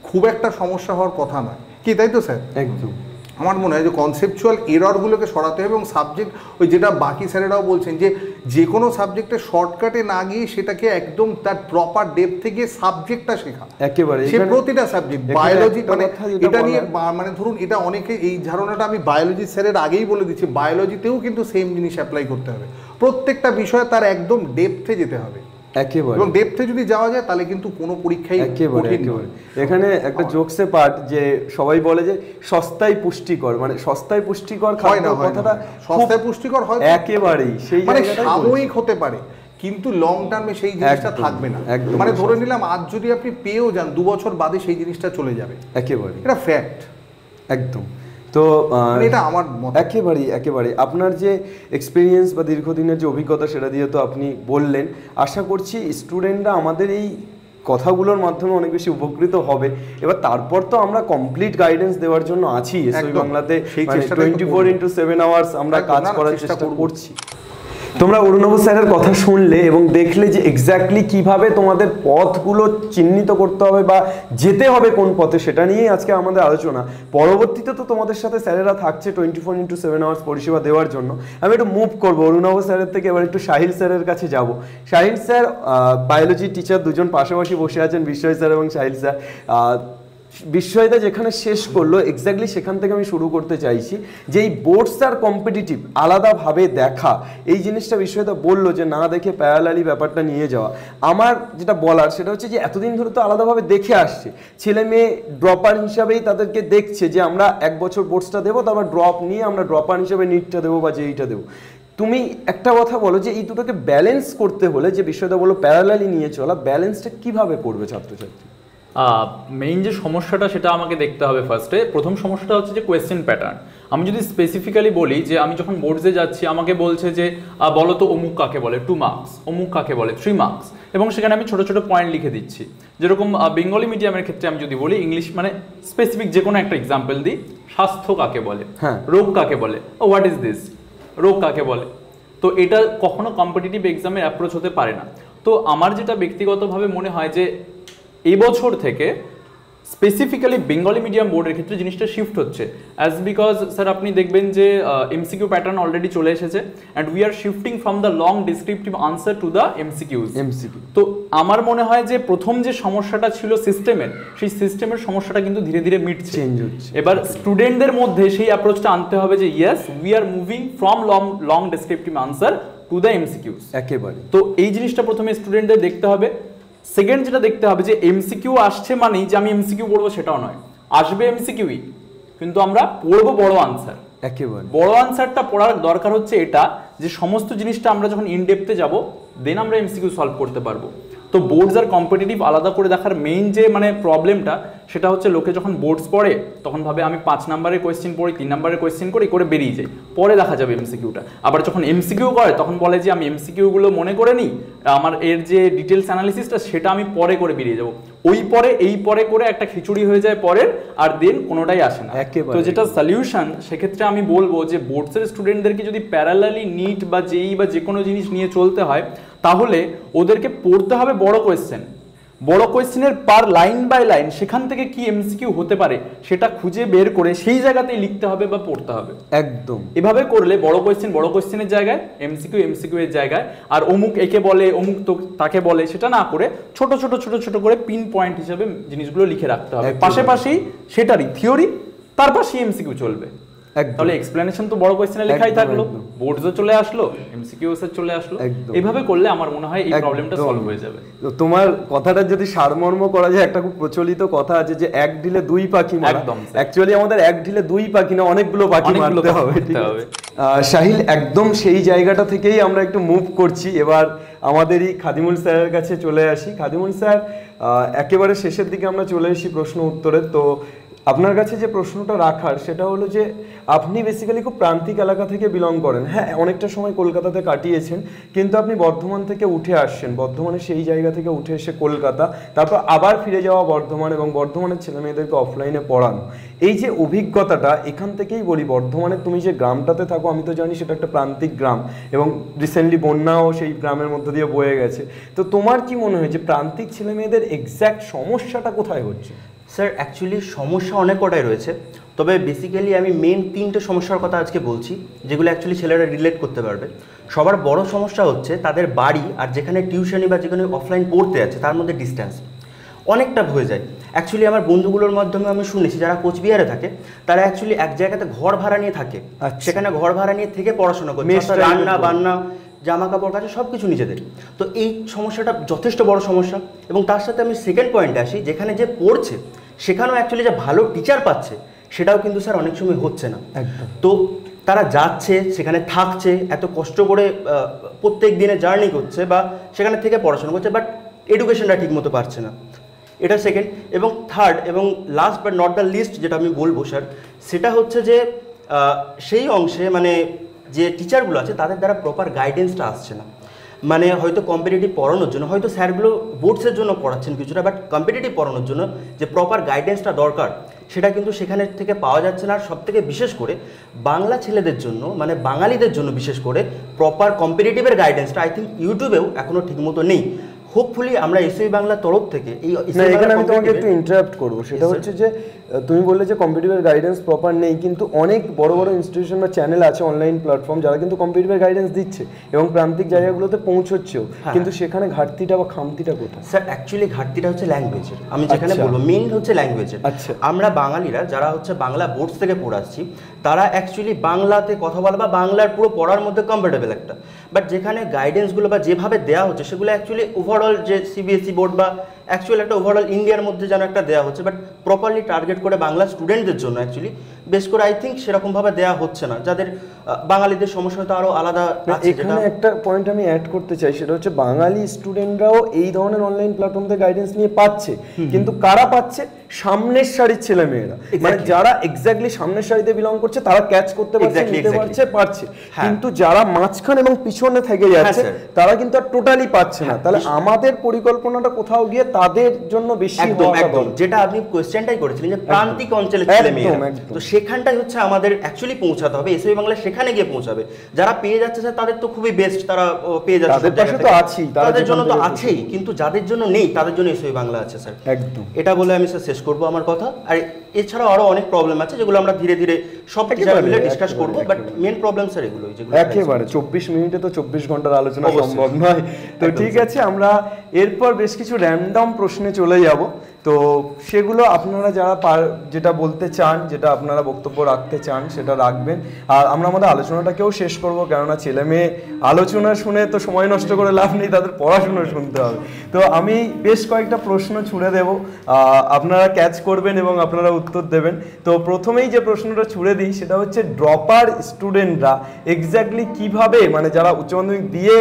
খুব একটা সমস্যা হওয়ার কথা নয়, কি তাই তো স্যার?
একদম।
আমার মনে হয় যে কনসেপচুয়াল এররগুলোকে সরাতে হবে, এবং সাবজেক্ট ওই যেটা বাকি স্যারেরাও বলছেন যে কোনো সাবজেক্টে শর্টকাটে না গিয়ে সেটাকে একদম তার প্রপার ডেপথে গিয়ে সাবজেক্টটা শেখা
একেবারে।
সে প্রতিটা সাবজেক্ট, বায়োলজি মানে এটা নিয়ে মানে ধরুন এটা অনেকে এই ধারণাটা আমি বায়োলজি স্যারের আগেই বলে দিচ্ছি, বায়োলজিতেও কিন্তু সেম জিনিস অ্যাপ্লাই করতে হবে। প্রত্যেকটা বিষয়ে তার একদম ডেপথে যেতে হবে
একেবারে,
এবং ডেপথে যদি যাওয়া যায় তাহলে কিন্তু কোনো পরীক্ষাই কঠিন নয়।
এখানে একটা জোকসে পার্ট যে সবাই বলে যে সস্তায় পুষ্টিকর, মানে সস্তায় পুষ্টিকর খাদ্য কথাটা
সস্তায় পুষ্টিকর হয়
একেবারেই, সেই
মানে সাময়িক হতে পারে কিন্তু লং টার্মে সেই জিনিসটা থাকবে না। মানে ধরে নিলাম আজ যদি আপনি পেয়েও যান, 2 বছর বাদে সেই জিনিসটা চলে যাবে,
একেবারে
এটা ফ্যাক্ট।
একদম। তো
এটা আমার
একেবারে আপনার যে এক্সপিরিয়েন্স বা দীর্ঘদিনের যে অভিজ্ঞতা, সেটা দিয়ে তো আপনি বললেন। আশা করছি স্টুডেন্টরা আমাদের এই কথাগুলোর মাধ্যমে অনেক বেশি উপকৃত হবে। এবার তারপর তো আমরা কমপ্লিট গাইডেন্স দেওয়ার জন্য আছি এসওই বাংলাতে, 24x7 আওয়ার্স আমরা কাজ করার চেষ্টা করছি। তোমরা অরুণব স্যারের কথা শুনলে এবং দেখলে যে এক্স্যাক্টলি কিভাবে তোমাদের পথগুলো চিহ্নিত করতে হবে বা যেতে হবে কোন পথে, সেটা নিয়েই আজকে আমাদের আলোচনা। পরবর্তীতে তো তোমাদের সাথে স্যারেরা থাকছে 24x7 আওয়ার্স পরিষেবা দেওয়ার জন্য। আমি একটু মুভ করবো অরুণব স্যারের থেকে, এবার একটু সাহিল স্যারের কাছে যাব। সাহিল স্যার বায়োলজি টিচার, দুজন পাশাপাশি বসে আছেন, বিশ্বয় স্যার এবং সাহিল স্যার। বিশ্বয়দা যেখানে শেষ করলো এক্স্যাক্টলি সেখান থেকে আমি শুরু করতে চাইছি যে এই বোর্ডস আর কম্পিটিটিভ আলাদাভাবে দেখা, এই জিনিসটা বিশ্বয়দা বললো যে না দেখে প্যারালালি ব্যাপারটা নিয়ে যাওয়া। আমার যেটা বলার সেটা হচ্ছে যে এতদিন ধরে তো আলাদাভাবে দেখে আসছে, ছেলে মেয়ে ড্রপার হিসাবেই তাদেরকে দেখছে যে আমরা 1 বছর বোর্ডসটা দেবো, তারপর ড্রপ নিয়ে আমরা ড্রপার হিসাবে নিটটা দেবো বা জেইটা দেবো। তুমি একটা কথা বলো যে এই দুটোকে ব্যালেন্স করতে হলে, যে বিষয়টা বলো প্যারালালি নিয়ে চলা, ব্যালেন্সটা কিভাবে করবে ছাত্রছাত্রী?
মেইন যে সমস্যাটা সেটা আমাকে দেখতে হবে ফার্স্টে। প্রথম সমস্যাটা হচ্ছে যে কোয়েশ্চেন প্যাটার্ন। আমি যদি স্পেসিফিক্যালি বলি যে আমি যখন বোর্ডসে যাচ্ছি, আমাকে বলছে যে বলো তো অমুক কাকে বলে 2 মার্কস, অমুক কাকে বলে 3 মার্কস, এবং সেখানে আমি ছোট ছোট পয়েন্ট লিখে দিচ্ছি। যেরকম বেঙ্গলি মিডিয়ামের ক্ষেত্রে আমি যদি বলি, ইংলিশ মানে স্পেসিফিক যে কোনো একটা এক্সাম্পল দিই, স্বাস্থ্য কাকে বলে, রোগ কাকে বলে, হোয়াট ইজ দিস, রোগ কাকে বলে। তো এটা কখনো কম্পিটিটিভ এক্সামের অ্যাপ্রোচ হতে পারে না। তো আমার যেটা ব্যক্তিগতভাবে মনে হয় যে এই বছর থেকে স্পেসিফিক্যালি বেঙ্গলি মিডিয়াম বোর্ডের ক্ষেত্রে জিনিসটা শিফট হচ্ছে অ্যাজ বিকজ স্যার আপনি দেখবেন যে এমসিকিউ প্যাটার্ন অলরেডি চলে এসেছে and we are shifting from the long descriptive answer to the MCQs. তো আমার মনে হয় যে প্রথম যে সমস্যাটা ছিল সিস্টেমের, সেই সিস্টেমের সমস্যাটা কিন্তু ধীরে ধীরে মিটছে,
চেঞ্জ হচ্ছে।
এবার স্টুডেন্টদের মধ্যে সেই অ্যাপ্রোচটা আনতে হবে যে yes we are moving from long descriptive answer to the MCQs.
একেবারে।
তো এই জিনিসটা প্রথমে স্টুডেন্টদের দেখতে হবে। সেকেন্ড যেটা দেখতে হবে যে এমসিকিউ আসছে মানেই যে আমি এমসিকিউ পড়বো সেটাও নয়, আসবে এমসিকিউই কিন্তু আমরা পড়বো বড় আনসার।
একেবারে
বড় আনসারটা পড়ার দরকার হচ্ছে এটা যে সমস্ত জিনিসটা আমরা যখন ইন ডেপথে যাব দেন আমরা এমসিকিউ সলভ করতে পারবো। তো বোর্ডস আর কম্পিটিটিভ আলাদা করে দেখার মেইন যে মানে প্রবলেমটা সেটা হচ্ছে লোকে যখন বোর্ডস পড়ে তখন ভাবে আমি 5 নাম্বারের কোয়েশ্চেন পড়ি, 3 নাম্বারের কোয়েশ্চেন করে বেরিয়ে যাই, পরে দেখা যাবে এমসিকিউটা। আবার যখন এমসিকিউ করে তখন বলে যে আমি এমসিকিউগুলো মনে করে নিই, আমার এর যে ডিটেলস অ্যানালিসিসটা সেটা আমি পরে করে বেরিয়ে যাব, ওই পরে এই পরে করে একটা খিচুড়ি হয়ে যায় পরের, আর দেন কোনোটাই আসে না। তো যেটা সলিউশন সেক্ষেত্রে আমি বলবো যে বোর্ডসের স্টুডেন্টদেরকে যদি প্যারালালি নিট বা জেই বা যে কোনো জিনিস নিয়ে চলতে হয় তাহলে ওদেরকে পড়তে হবে বড় কোয়েশ্চেন, বড় কোয়েশ্চেনের পার লাইন বাই লাইন সেখান থেকে কি এমসিকিউ হতে পারে সেটা খুঁজে বের করে সেই জায়গাতেই লিখতে হবে বা পড়তে হবে।
একদম
এভাবে করলে বড় কোয়েশ্চেনের জায়গায় এমসিকিউ এর জায়গায়, আর অমুক একে বলে অমুক তো তাকে বলে সেটা না করে ছোট ছোট করে পিন পয়েন্ট হিসেবে জিনিসগুলো লিখে রাখতে হবে। পাশাপাশি সেটারই থিওরি, তার পাশে এমসিকিউ চলবে। তাহলে এক্সপ্লেনেশন তো বড় কোয়েশ্চেনে লেখাই থাকলো, বোর্ডসও চলে আসলো, এমসিকিউস চলে আসলো। এইভাবে করলে আমার মনে হয় এই প্রবলেমটা সলভ হয়ে যাবে।
তোমার কথাটা যদি সারমর্ম করা যায়, একটা খুব প্রচলিত কথা আছে যে এক ঢিলে দুই পাখি মারা। অ্যাকচুয়ালি আমাদের এক ঢিলে দুই পাখি না, অনেকগুলো পাখি মারতে হবে। সাহিল, একদম সেই জায়গাটা থেকেই আমরা একটু মুভ করছি, এবার আমাদেরই খাদিমুল স্যারের কাছে চলে আসি। খাদিমুল স্যার, একেবারে শেষের দিকে আমরা চলে এসেছি প্রশ্ন উত্তরের। তো আপনার কাছে যে প্রশ্নটা রাখার সেটা হলো যে আপনি বেসিক্যালি খুব প্রান্তিক এলাকা থেকে বিলং করেন। হ্যাঁ, অনেকটা সময় কলকাতাতে কাটিয়েছেন, কিন্তু আপনি বর্ধমান থেকে উঠে আসছেন, বর্ধমানে সেই জায়গা থেকে উঠে এসে কলকাতা, তারপর আবার ফিরে যাওয়া বর্ধমান এবং বর্ধমানের ছেলেমেয়েদেরকে অফলাইনে পড়ানো, এই যে অভিজ্ঞতাটা, এখান থেকেই বলি বর্ধমানে তুমি যে গ্রামটাতে থাকো আমি তো জানি সেটা একটা প্রান্তিক গ্রাম এবং রিসেন্টলি বন্যাও সেই গ্রামের মধ্যে দিয়ে বয়ে গেছে। তো তোমার কি মনে হয় যে প্রান্তিক ছেলেমেয়েদের এক্স্যাক্ট সমস্যাটা কোথায় হচ্ছে?
স্যার অ্যাকচুয়ালি সমস্যা অনেক কটাই রয়েছে, তবে বেসিক্যালি আমি মেন 3টে সমস্যার কথা আজকে বলছি যেগুলো অ্যাকচুয়ালি ছেলেরা রিলেট করতে পারবে। সবার বড় সমস্যা হচ্ছে তাদের বাড়ি আর যেখানে টিউশনি বা যেখানে অফলাইন পড়তে আছে তার মধ্যে ডিস্ট্যান্স অনেকটা হয়ে যায়। অ্যাকচুয়ালি আমার বন্ধুগুলোর মাধ্যমে আমি শুনেছি যারা কোচবিহারে থাকে তারা অ্যাকচুয়ালি এক জায়গাতে ঘর ভাড়া নিয়ে থাকে, সেখানে ঘর ভাড়া নিয়ে থেকে পড়াশোনা করছে, রান্না বান্না জামা কাপড় কাছে সব কিছু নিজেদের। তো এই সমস্যাটা যথেষ্ট বড় সমস্যা। এবং তার সাথে আমি সেকেন্ড পয়েন্টে আসি, যেখানে যে পড়ছে সেখানেও অ্যাকচুয়ালি যে ভালো টিচার পাচ্ছে সেটাও কিন্তু স্যার অনেক সময় হচ্ছে না। তো তারা যাচ্ছে, সেখানে থাকছে, এত কষ্ট করে প্রত্যেক দিনে জার্নি করছে বা সেখানে থেকে পড়াশোনা করছে, বাট এডুকেশনটা ঠিক মতো পারছে না। এটা সেকেন্ড। এবং থার্ড এবং last but not the least যেটা আমি বলবো স্যার, সেটা হচ্ছে যে সেই অংশে মানে যে টিচারগুলো আছে তাদের দ্বারা প্রপার গাইডেন্সটা আসছে না। মানে হয়তো কম্পিটিটিভ পড়ানোর জন্য হয়তো স্যারগুলো বোর্ডসের জন্য পড়াচ্ছেন কিছুটা, বাট কম্পিটিটিভ পড়ানোর জন্য যে প্রপার গাইডেন্সটা দরকার সেটা কিন্তু সেখানে থেকে পাওয়া যাচ্ছে না। আর সবথেকে বিশেষ করে বাংলা ছেলেদের জন্য মানে বাঙালিদের জন্য বিশেষ করে প্রপার কম্পিটিটিভের গাইডেন্সটা আই থিঙ্ক ইউটিউবেও এখনও ঠিকমতো নেই। হোপফুলি আমরা এসএই বাংলার তরফ থেকে এই
এখানে আমি তোমাকে একটু ইন্টারাপ্ট করবো, সেটা হচ্ছে যে তুমি বললে যে কম্পিটিটিভের গাইডেন্স প্রপার নেই, কিন্তু অনেক বড় বড় ইনস্টিটিউশন বা চ্যানেল আছে অনলাইন প্ল্যাটফর্ম যারা কিন্তু কম্পিটিটিভের গাইডেন্স দিচ্ছে এবং প্রান্তিক জায়গাগুলোতে পৌঁছচ্ছেও, কিন্তু সেখানে ঘাটতিটা বা খামতিটা কোথায়?
স্যার অ্যাকচুয়ালি ঘাটতিটা হচ্ছে ল্যাঙ্গুয়েজের। আমি যেখানে বলবো মেইন হচ্ছে ল্যাঙ্গুয়েজের। আমরা বাঙালিরা যারা হচ্ছে বাংলা বোর্ডস থেকে পড়াচ্ছি তারা অ্যাকচুয়ালি বাংলাতে কথা বলা বা বাংলার পুরো পড়ার মধ্যে কমফোর্টেবল একটা, বাট যেখানে গাইডেন্সগুলো বা যেভাবে দেওয়া হচ্ছে সেগুলো অ্যাকচুয়ালি ওভারঅল যে সিবিএসই বোর্ড বা অ্যাকচুয়ালি একটা ওভারঅল ইন্ডিয়ার মধ্যে যেন একটা দেওয়া হচ্ছে, বাট প্রপারলি টার্গেট করে বাংলা স্টুডেন্টদের জন্য অ্যাকচুয়ালি বেশ করে আই থিঙ্ক সেরকমভাবে দেওয়া হচ্ছে না। যাদের বাঙালিদের সমস্যা হয়তো আরও আলাদা।
এখানে একটা পয়েন্ট আমি অ্যাড করতে চাই, সেটা হচ্ছে বাঙালি স্টুডেন্টরাও এই ধরনের অনলাইন প্ল্যাটফর্ম থেকে গাইডেন্স নিয়ে পাচ্ছে, কিন্তু কারা পাচ্ছে? সামনের সারির ছেলে মেয়েরা, মানে যারা এক্স্যাক্টলি সামনের সারিতে বিলং করছে তারা ক্যাচ করতে পারছে, নিতে পারছে, কিন্তু যারা মাঝখানে এবং পিছনে থেকে যাচ্ছে তারা কিন্তু আর টোটালি পাচ্ছে না। তাহলে আমাদের পরিকল্পনাটা কোথাও গিয়ে তাদের জন্য বেশি
একদম যেটা আপনি কোয়েশ্চেনটাই করেছিলেন যে প্রান্তিক অঞ্চলের ছেলে মেয়েরা, তো সেখানটাই হচ্ছে আমাদের অ্যাকচুয়ালি পৌঁছাতে হবে। এসএই বাংলা সেখানে গিয়ে পৌঁছাবে। যারা পেয়ে যাচ্ছে স্যার তাদের তো খুবই বেস্ট, তারা পেয়ে যাচ্ছে, তাদের জন্য তো আছেই, কিন্তু যাদের জন্য নেই তাদের জন্য এসএই বাংলা আছে স্যার। একদম এটা বলে আমি স্যার শেষ করব আমার কথা। আর এছাড়াও আরও অনেক প্রবলেম আছে যেগুলো আমরা ধীরে ধীরে সব টিচার মিলে ডিসকাস করবো, বাট মেন প্রবলেম স্যার এগুলো যেগুলো
একেবারে 24 মিনিটে তো 24 ঘন্টার আলোচনা সম্ভব নয়। তো ঠিক আছে, আমরা এরপর বেশ কিছু র্যান্ডম প্রশ্নে চলে যাব। তো সেগুলো আপনারা যারা যেটা বলতে চান, যেটা আপনারা বক্তব্য রাখতে চান সেটা রাখবেন। আর আমরা আমাদের আলোচনাটাকেও শেষ করব, কেননা ছেলে মেয়ে আলোচনা শুনে তো সময় নষ্ট করে লাভ নেই, তাদের পড়াশুনো শুনতে হবে। তো আমি বেশ কয়েকটা প্রশ্ন ছুড়ে দেব, আপনারা ক্যাচ করবেন এবং আপনারা উত্তর দেবেন। তো প্রথমেই যে প্রশ্নটা ছুড়ে দিই সেটা হচ্ছে ড্রপার স্টুডেন্টরা এক্স্যাক্টলি কিভাবে, মানে যারা উচ্চ মাধ্যমিক দিয়ে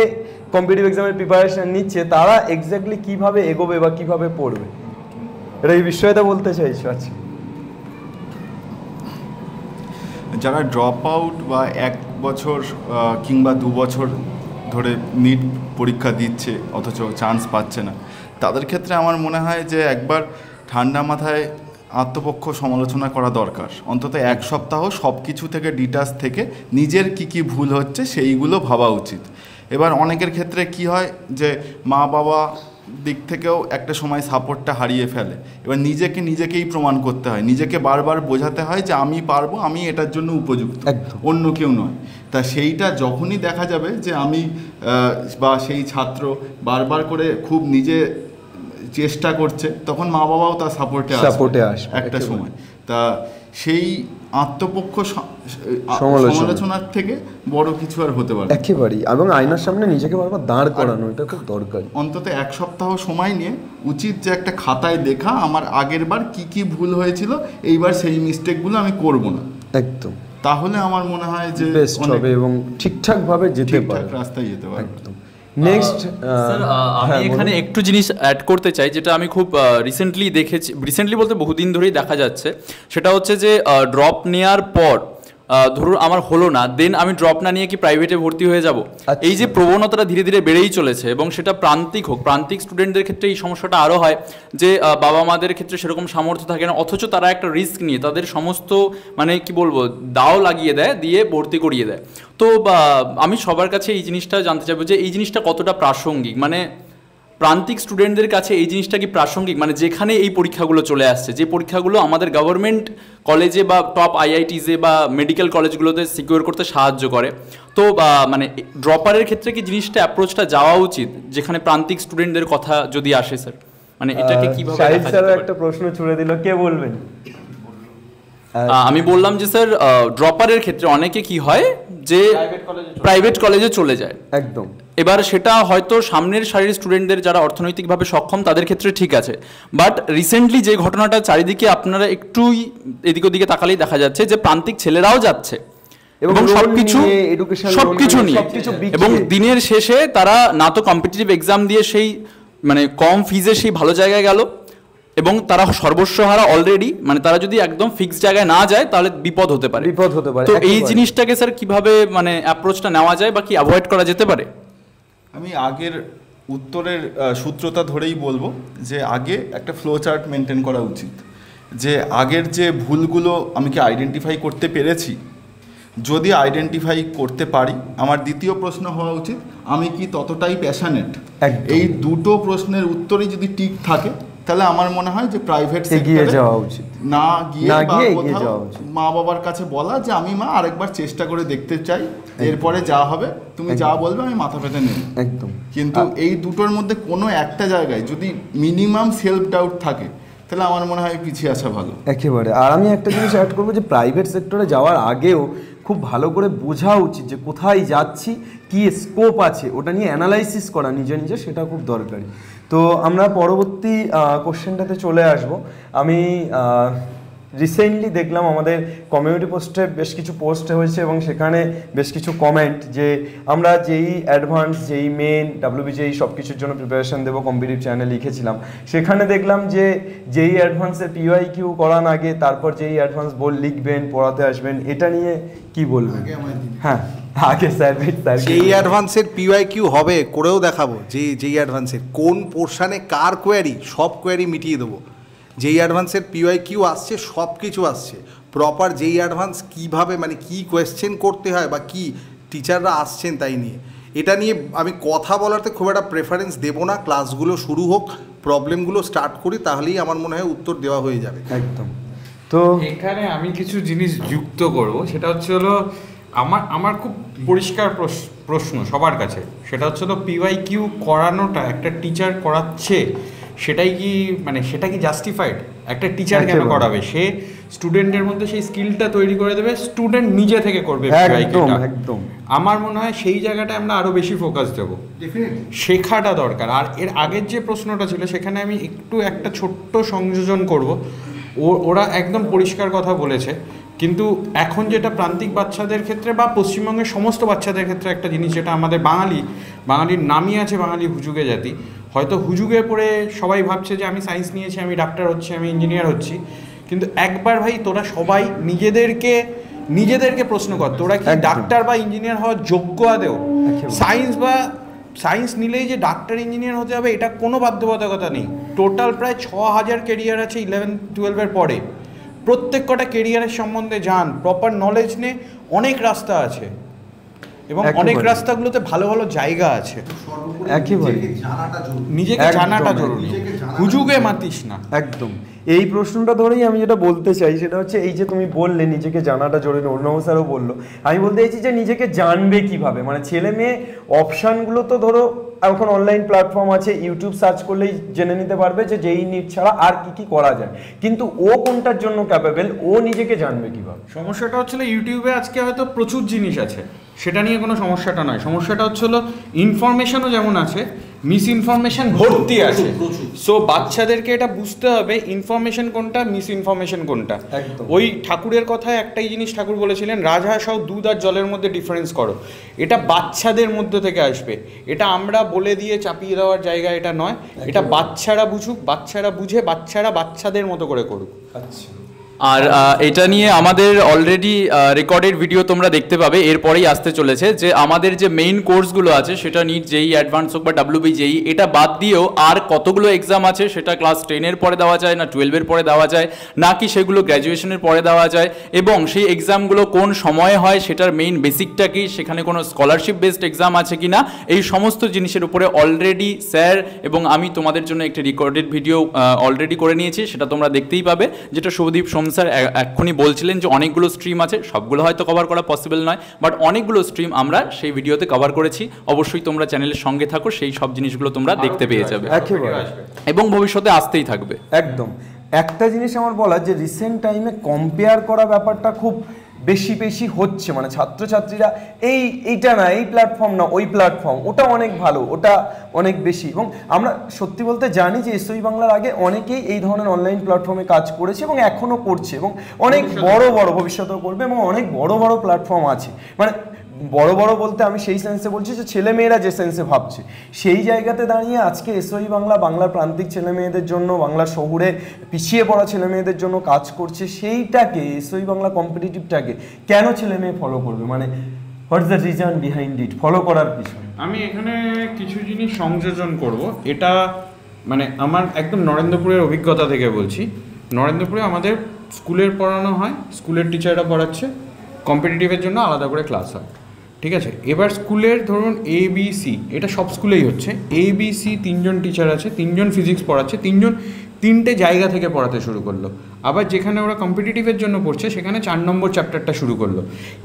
কম্পিটিটিভ এক্সামের প্রিপারেশন নিচ্ছে তারা এক্স্যাক্টলি কিভাবে এগোবে বা কিভাবে পড়বে, এটা এই বিষয়টা বলতে চাইছো? আচ্ছা,
যারা ড্রপ আউট বা 1 বছর কিংবা 2 বছর ধরে নিট পরীক্ষা দিচ্ছে অথচ চান্স পাচ্ছে না, তাদের ক্ষেত্রে আমার মনে হয় যে একবার ঠান্ডা মাথায় আত্মপক্ষ সমালোচনা করা দরকার। অন্তত 1 সপ্তাহ সব কিছু থেকে ডিটাচ থেকে নিজের কি ভুল হচ্ছে সেইগুলো ভাবা উচিত। এবার অনেকের ক্ষেত্রে কি হয় যে মা বাবা দিক থেকেও একটা সময় সাপোর্টটা হারিয়ে ফেলে। এবার নিজেকেই প্রমাণ করতে হয়, নিজেকে বারবার বোঝাতে হয় যে আমি পারবো, আমি এটার জন্য উপযুক্ত, অন্য কেউ নয়। তা সেইটা যখনই দেখা যাবে যে আমি বা সেই ছাত্র বারবার করে খুব নিজে চেষ্টা করছে, তখন মা বাবাও তার সাপোর্টে আসবে একটা সময়। তা সেই আত্মপক্ষ সমালোচনার থেকে বড় কিছু আর হতে পারে
একেবারেই, এবং আয়নার সামনে নিজেকে বারবার দাঁড় করানো, এটা খুব দরকারি।
অন্তত 1 সপ্তাহ সময় নিয়ে উচিত যে একটা খাতায় দেখা আমার আগের বার কি ভুল হয়েছিল, এইবার সেই মিস্টেকগুলো আমি করব না,
একদম।
তাহলে আমার মনে হয় যে
বেস্ট হবে এবং ঠিকঠাকভাবে যেতে পারবে,
রাস্তায় যেতে পারবে।
একদম। নেক্সট
স্যার, আমি এখানে একটু জিনিস অ্যাড করতে চাই, যেটা আমি খুব রিসেন্টলি বলতে বহুদিন ধরেই দেখা যাচ্ছে। সেটা হচ্ছে যে ড্রপ নেওয়ার পর ধরুন আমার হলো না, দেন আমি ড্রপ না নিয়ে কি প্রাইভেটে ভর্তি হয়ে যাব। এই যে প্রবণতাটা ধীরে ধীরে বেড়েই চলেছে, এবং সেটা প্রান্তিক স্টুডেন্টদের ক্ষেত্রে এই সমস্যাটা আরও হয় যে বাবা মাদের ক্ষেত্রে সেরকম সামর্থ্য থাকে না, অথচ তারা একটা রিস্ক নিয়ে তাদের সমস্ত মানে কি বলবো দাও লাগিয়ে দেয়, দিয়ে ভর্তি করিয়ে দেয়। তো আমি সবার কাছে এই জিনিসটা জানতে চাইবো যে এই জিনিসটা কতটা প্রাসঙ্গিক, মানে প্রান্তিক স্টুডেন্টদের কাছে এই জিনিসটা কি প্রাসঙ্গিক, মানে যেখানে এই পরীক্ষাগুলো চলে আসছে, যে পরীক্ষাগুলো আমাদের গভর্নমেন্ট কলেজে বা টপ আইআইটিসে বা মেডিকেল কলেজগুলোতে সিকিউর করতে সাহায্য করে। তো মানে ড্রপারের ক্ষেত্রে কি জিনিসটা অ্যাপ্রোচটা যাওয়া উচিত, যেখানে প্রান্তিক স্টুডেন্টদের কথা যদি আসে স্যার, মানে এটাকে কিভাবে দেখা যেতে পারে?
একটা প্রশ্ন ছুড়ে দিল, কে বলবেন?
আমি বললাম যে স্যার ড্রপারের ক্ষেত্রে অনেকে কি হয় যে প্রাইভেট কলেজে চলে যায়,
একদম।
এবার সেটা হয়তো সামনের সারির স্টুডেন্টদের যারা অর্থনৈতিকভাবে সক্ষম তাদের ক্ষেত্রে ঠিক আছে, বাট রিসেন্টলি যে ঘটনাটা চারিদিকে আপনারা একটুই এদিক ওদিকে তাকালেই দেখা যাচ্ছে যে প্রান্তিক ছেলেরাও যাচ্ছে এবং সবকিছু নিয়ে, এবং দিনের শেষে তারা না তো কম্পিটিটিভ এক্সাম দিয়ে সেই মানে কম ফিজে সেই ভালো জায়গায় গেল, এবং তারা সর্বস্ব হারা অলরেডি, মানে তারা যদি একদম ফিক্স জায়গায় না যায় তাহলে বিপদ হতে পারে। তো এই জিনিসটাকে স্যার কিভাবে মানে অ্যাপ্রোচটা নেওয়া যায় বা কি অ্যাভয়েড করা যেতে পারে?
আমি আগের উত্তরের সূত্রতা ধরেই বলবো যে আগে একটা ফ্লো চার্ট মেনটেন করা উচিত, যে আগের যে ভুলগুলো আমি কি আইডেন্টিফাই করতে পেরেছি, যদি আইডেন্টিফাই করতে পারি আমার দ্বিতীয় প্রশ্ন হওয়া উচিত আমি কি ততটাই প্যাশনেট। এই দুটো প্রশ্নের উত্তরই যদি ঠিক থাকে তাহলে আমার মনে হয় যে প্রাইভেট
এগিয়ে যাওয়া উচিত,
না গিয়ে মা বাবার কাছে বলা যে আমি মা আরেকবার চেষ্টা করে দেখতে চাই, এরপরে যা হবে তুমি যা বলবে আমি মাথা পেতে নেব, একদম। কিন্তু এই দুটোর মধ্যে কোনো একটা জায়গায় যদি মিনিমাম সেলফ ডাউট থাকে তাহলে আমার মনে হয় পিছিয়ে আসা ভালো
একেবারে। আর আমি একটা জিনিস অ্যাড করবো যে প্রাইভেট সেক্টরে যাওয়ার আগেও খুব ভালো করে বোঝা উচিত যে কোথায় যাচ্ছি, কি স্কোপ আছে, ওটা নিয়ে অ্যানালাইসিস করা নিজে সেটা খুব দরকারি। তো আমরা পরবর্তী কোশ্চেনটাতে চলে আসব। আমি রিসেন্টলি দেখলাম আমাদের কমিউনিটি পোস্টে বেশ কিছু পোস্ট হয়েছে এবং সেখানে বেশ কিছু কমেন্ট যে আমরা যেই অ্যাডভান্স, যেই মেন, WBJEE সব কিছুর জন্য প্রিপারেশন দেবো কম্পিটিটিভ চ্যানেল লিখেছিলাম, সেখানে দেখলাম যে যেই অ্যাডভান্সের PYQ করান আগে তারপর যেই অ্যাডভান্স লিখবেন, পড়াতে আসবেন, এটা নিয়ে কি বলবেন? হ্যাঁ আগে স্যার
যেই অ্যাডভান্সের PYQ হবে করেও দেখাবো, যেই অ্যাডভান্সের কোন পোর্শনে কার কোয়ারি, সব কোয়ারি মিটিয়ে দেবো। যেই অ্যাডভান্সের PYQ আসছে সব কিছু আসছে প্রপার, যেই অ্যাডভান্স কীভাবে মানে কি কোয়েশ্চেন করতে হয় বা কি টিচাররা আসছেন তাই নিয়ে, এটা নিয়ে আমি কথা বলাতে খুব একটা প্রেফারেন্স দেবো না। ক্লাসগুলো শুরু হোক, প্রবলেমগুলো স্টার্ট করি, তাহলেই আমার মনে হয় উত্তর দেওয়া হয়ে যাবে।
একদম। তো
এখানে আমি কিছু জিনিস যুক্ত করব, সেটা হচ্ছে হলো আমার খুব পরিষ্কার প্রশ্ন সবার কাছে, সেটা হচ্ছে হলো PYQ করানোটা একটা টিচার করাচ্ছে সেটাই কি মানে সেটা কি জাস্টিফাইড? একটা টিচার কেন করাবে? সে স্টুডেন্টের মধ্যে সেই স্কিলটা তৈরি করে দেবে, স্টুডেন্ট নিজে থেকে করবে PYQটা।
একদম।
আমার মনে হয় সেই জায়গাটা আমরা আরো বেশি ফোকাস দেবো, শেখাটা দরকার। আর এর আগের যে প্রশ্নটা ছিল সেখানে আমি একটু একটা ছোট্ট সংযোজন করব। ওরা একদম পরিষ্কার কথা বলেছে, কিন্তু এখন যেটা প্রান্তিক বাচ্চাদের ক্ষেত্রে বা পশ্চিমবঙ্গের সমস্ত বাচ্চাদের ক্ষেত্রে একটা জিনিস, যেটা আমাদের বাঙালির নামই আছে বাঙালি হুজুগে জাতি, হয়তো হুজুগে পড়ে সবাই ভাবছে যে আমি সায়েন্স নিয়েছি, আমি ডাক্তার হচ্ছি, আমি ইঞ্জিনিয়ার হচ্ছি, কিন্তু একবার ভাই তোরা সবাই নিজেদেরকে প্রশ্ন কর, তোরা কি ডাক্তার বা ইঞ্জিনিয়ার হওয়ার যোগ্য আদেও? সায়েন্স নিলেই যে ডাক্তার ইঞ্জিনিয়ার হতে হবে এটা কোনো বাধ্যবাধকতা নেই। টোটাল প্রায় 6000 কেরিয়ার আছে 11-12 পরে। প্রত্যেক কটা কেরিয়ারের সম্বন্ধে জান, প্রপার নলেজ নে, অনেক রাস্তা আছে এবং অনেক রাস্তাগুলোতে ভালো ভালো জায়গা আছে।
একেবারে
নিজেকে জানাটা জরুরি, হুজুগে মাতিস না।
একদম। এই প্রশ্নটা ধরেই আমি যেটা বলতে চাই সেটা হচ্ছে, এই যে তুমি বললে নিজেকে জানাটা জরুরি, অর্ণব স্যারও বললো, আমি বলতে চাইছি যে নিজেকে জানবে কিভাবে। মানে ছেলে মেয়ে অপশানগুলো তো ধরো এখন অনলাইন প্ল্যাটফর্ম আছে, ইউটিউব সার্চ করলেই জেনে নিতে পারবে যে যেই নিট ছাড়া আর কি করা যায়, কিন্তু ও কোনটার জন্য ক্যাপেবল, ও নিজেকে জানবে কিভাবে?
সমস্যাটা হচ্ছিল ইউটিউবে আজকে হয়তো প্রচুর জিনিস আছে, সেটা নিয়ে কোনো সমস্যাটা নয়। সমস্যাটা হচ্ছিল ইনফরমেশনও যেমন আছে, মিস ইনফরমেশন ভর্তি আছে। সো বাচ্চাদেরকে এটা বুঝতে হবে ইনফরমেশন কোনটা, মিস ইনফরমেশন কোনটা। ওই ঠাকুরের কথায় একটাই জিনিস ঠাকুর বলেছিলেন, রাজহাঁস আর দুধ আর জলের মধ্যে ডিফারেন্স করো। এটা বাচ্চাদের মধ্যে থেকে আসবে, এটা আমরা বলে দিয়ে চাপিয়ে দেওয়ার জায়গা এটা নয়। এটা বাচ্চারা বুঝুক, বাচ্চারা বুঝে, বাচ্চারা বাচ্চাদের মতো করে করুক।
আচ্ছা।
আর এটা নিয়ে আমাদের অলরেডি রেকর্ডেড ভিডিও তোমরা দেখতে পাবে, এরপরেই আসতে চলেছে যে আমাদের যে মেইন কোর্সগুলো আছে, সেটা নিট জেই অ্যাডভান্স হোক বা WB জেই, এটা বাদ দিয়েও আর কতগুলো এক্সাম আছে, সেটা ক্লাস 10-এর পরে দেওয়া যায় না 12-এর পরে দেওয়া যায়, নাকি সেগুলো গ্র্যাজুয়েশনের পরে দেওয়া যায়, এবং সেই এক্সামগুলো কোন সময়ে হয়, সেটার মেইন বেসিকটা কি, সেখানে কোনো স্কলারশিপ বেসড এক্সাম আছে কি না, এই সমস্ত জিনিসের উপরে অলরেডি স্যার এবং আমি তোমাদের জন্য একটি রেকর্ডেড ভিডিও অলরেডি করে নিয়েছি, সেটা তোমরা দেখতেই পাবে, যেটা শুভদীপ স্যার এক্ষুনি বলছিলেন যে অনেকগুলো স্ট্রিম আছে, সবগুলো হয়তো কভার করা পসিবল নয়, বাট অনেকগুলো স্ট্রিম আমরা সেই ভিডিওতে কভার করেছি। অবশ্যই তোমরা চ্যানেলের সঙ্গে থাকো, সেই সব জিনিসগুলো তোমরা দেখতে পেয়ে যাবে এবং ভবিষ্যতে আসতেই থাকবে।
একদম। একটা জিনিস আমার বলার, যে রিসেন্ট টাইমে কম্পেয়ার করা ব্যাপারটা খুব বেশি হচ্ছে, মানে ছাত্রছাত্রীরা এইটা না, এই প্ল্যাটফর্ম না, ওই প্ল্যাটফর্ম, ওটা অনেক ভালো, ওটা অনেক বেশি। এবং আমরা সত্যি বলতে জানি যে এসওই বাংলার আগে অনেকেই এই ধরনের অনলাইন প্ল্যাটফর্মে কাজ করেছে এবং এখনও করছে, এবং অনেক বড় ভবিষ্যতেও করবে, এবং অনেক বড় প্ল্যাটফর্ম আছে। মানে বড় বলতে আমি সেই সেন্সে বলছি যে ছেলেমেয়েরা যে সেন্সে ভাবছে, সেই জায়গাতে দাঁড়িয়ে আজকে এসওই বাংলার প্রান্তিক ছেলেমেয়েদের জন্য, বাংলার শহুরে পিছিয়ে পড়া ছেলেমেয়েদের জন্য কাজ করছে। সেইটাকে, এসওই বাংলা কম্পিটিটিভটাকে কেন ছেলেমেয়ে ফলো করবে? মানে what is the reason behind it, follow করার পিছনে?
আমি এখানে কিছু জিনিস সংযোজন করব। এটা মানে আমার একদম নরেন্দ্রপুরের অভিজ্ঞতা থেকে বলছি। নরেন্দ্রপুরে আমাদের স্কুলের পড়ানো হয়, স্কুলের টিচাররা পড়াচ্ছে, কম্পিটিটিভের জন্য আলাদা করে ক্লাস হয়, ঠিক আছে। এবার স্কুলের ধরুন ABC, এটা সব স্কুলেই হচ্ছে, ABC 3জন টিচার আছে, 3জন ফিজিক্স পড়াচ্ছে, 3টে জায়গা থেকে পড়াতে শুরু করলো। আবার যেখানে ওরা কম্পিটিটিভের জন্য পড়ছে সেখানে 4 নম্বর চ্যাপ্টারটা শুরু করলো।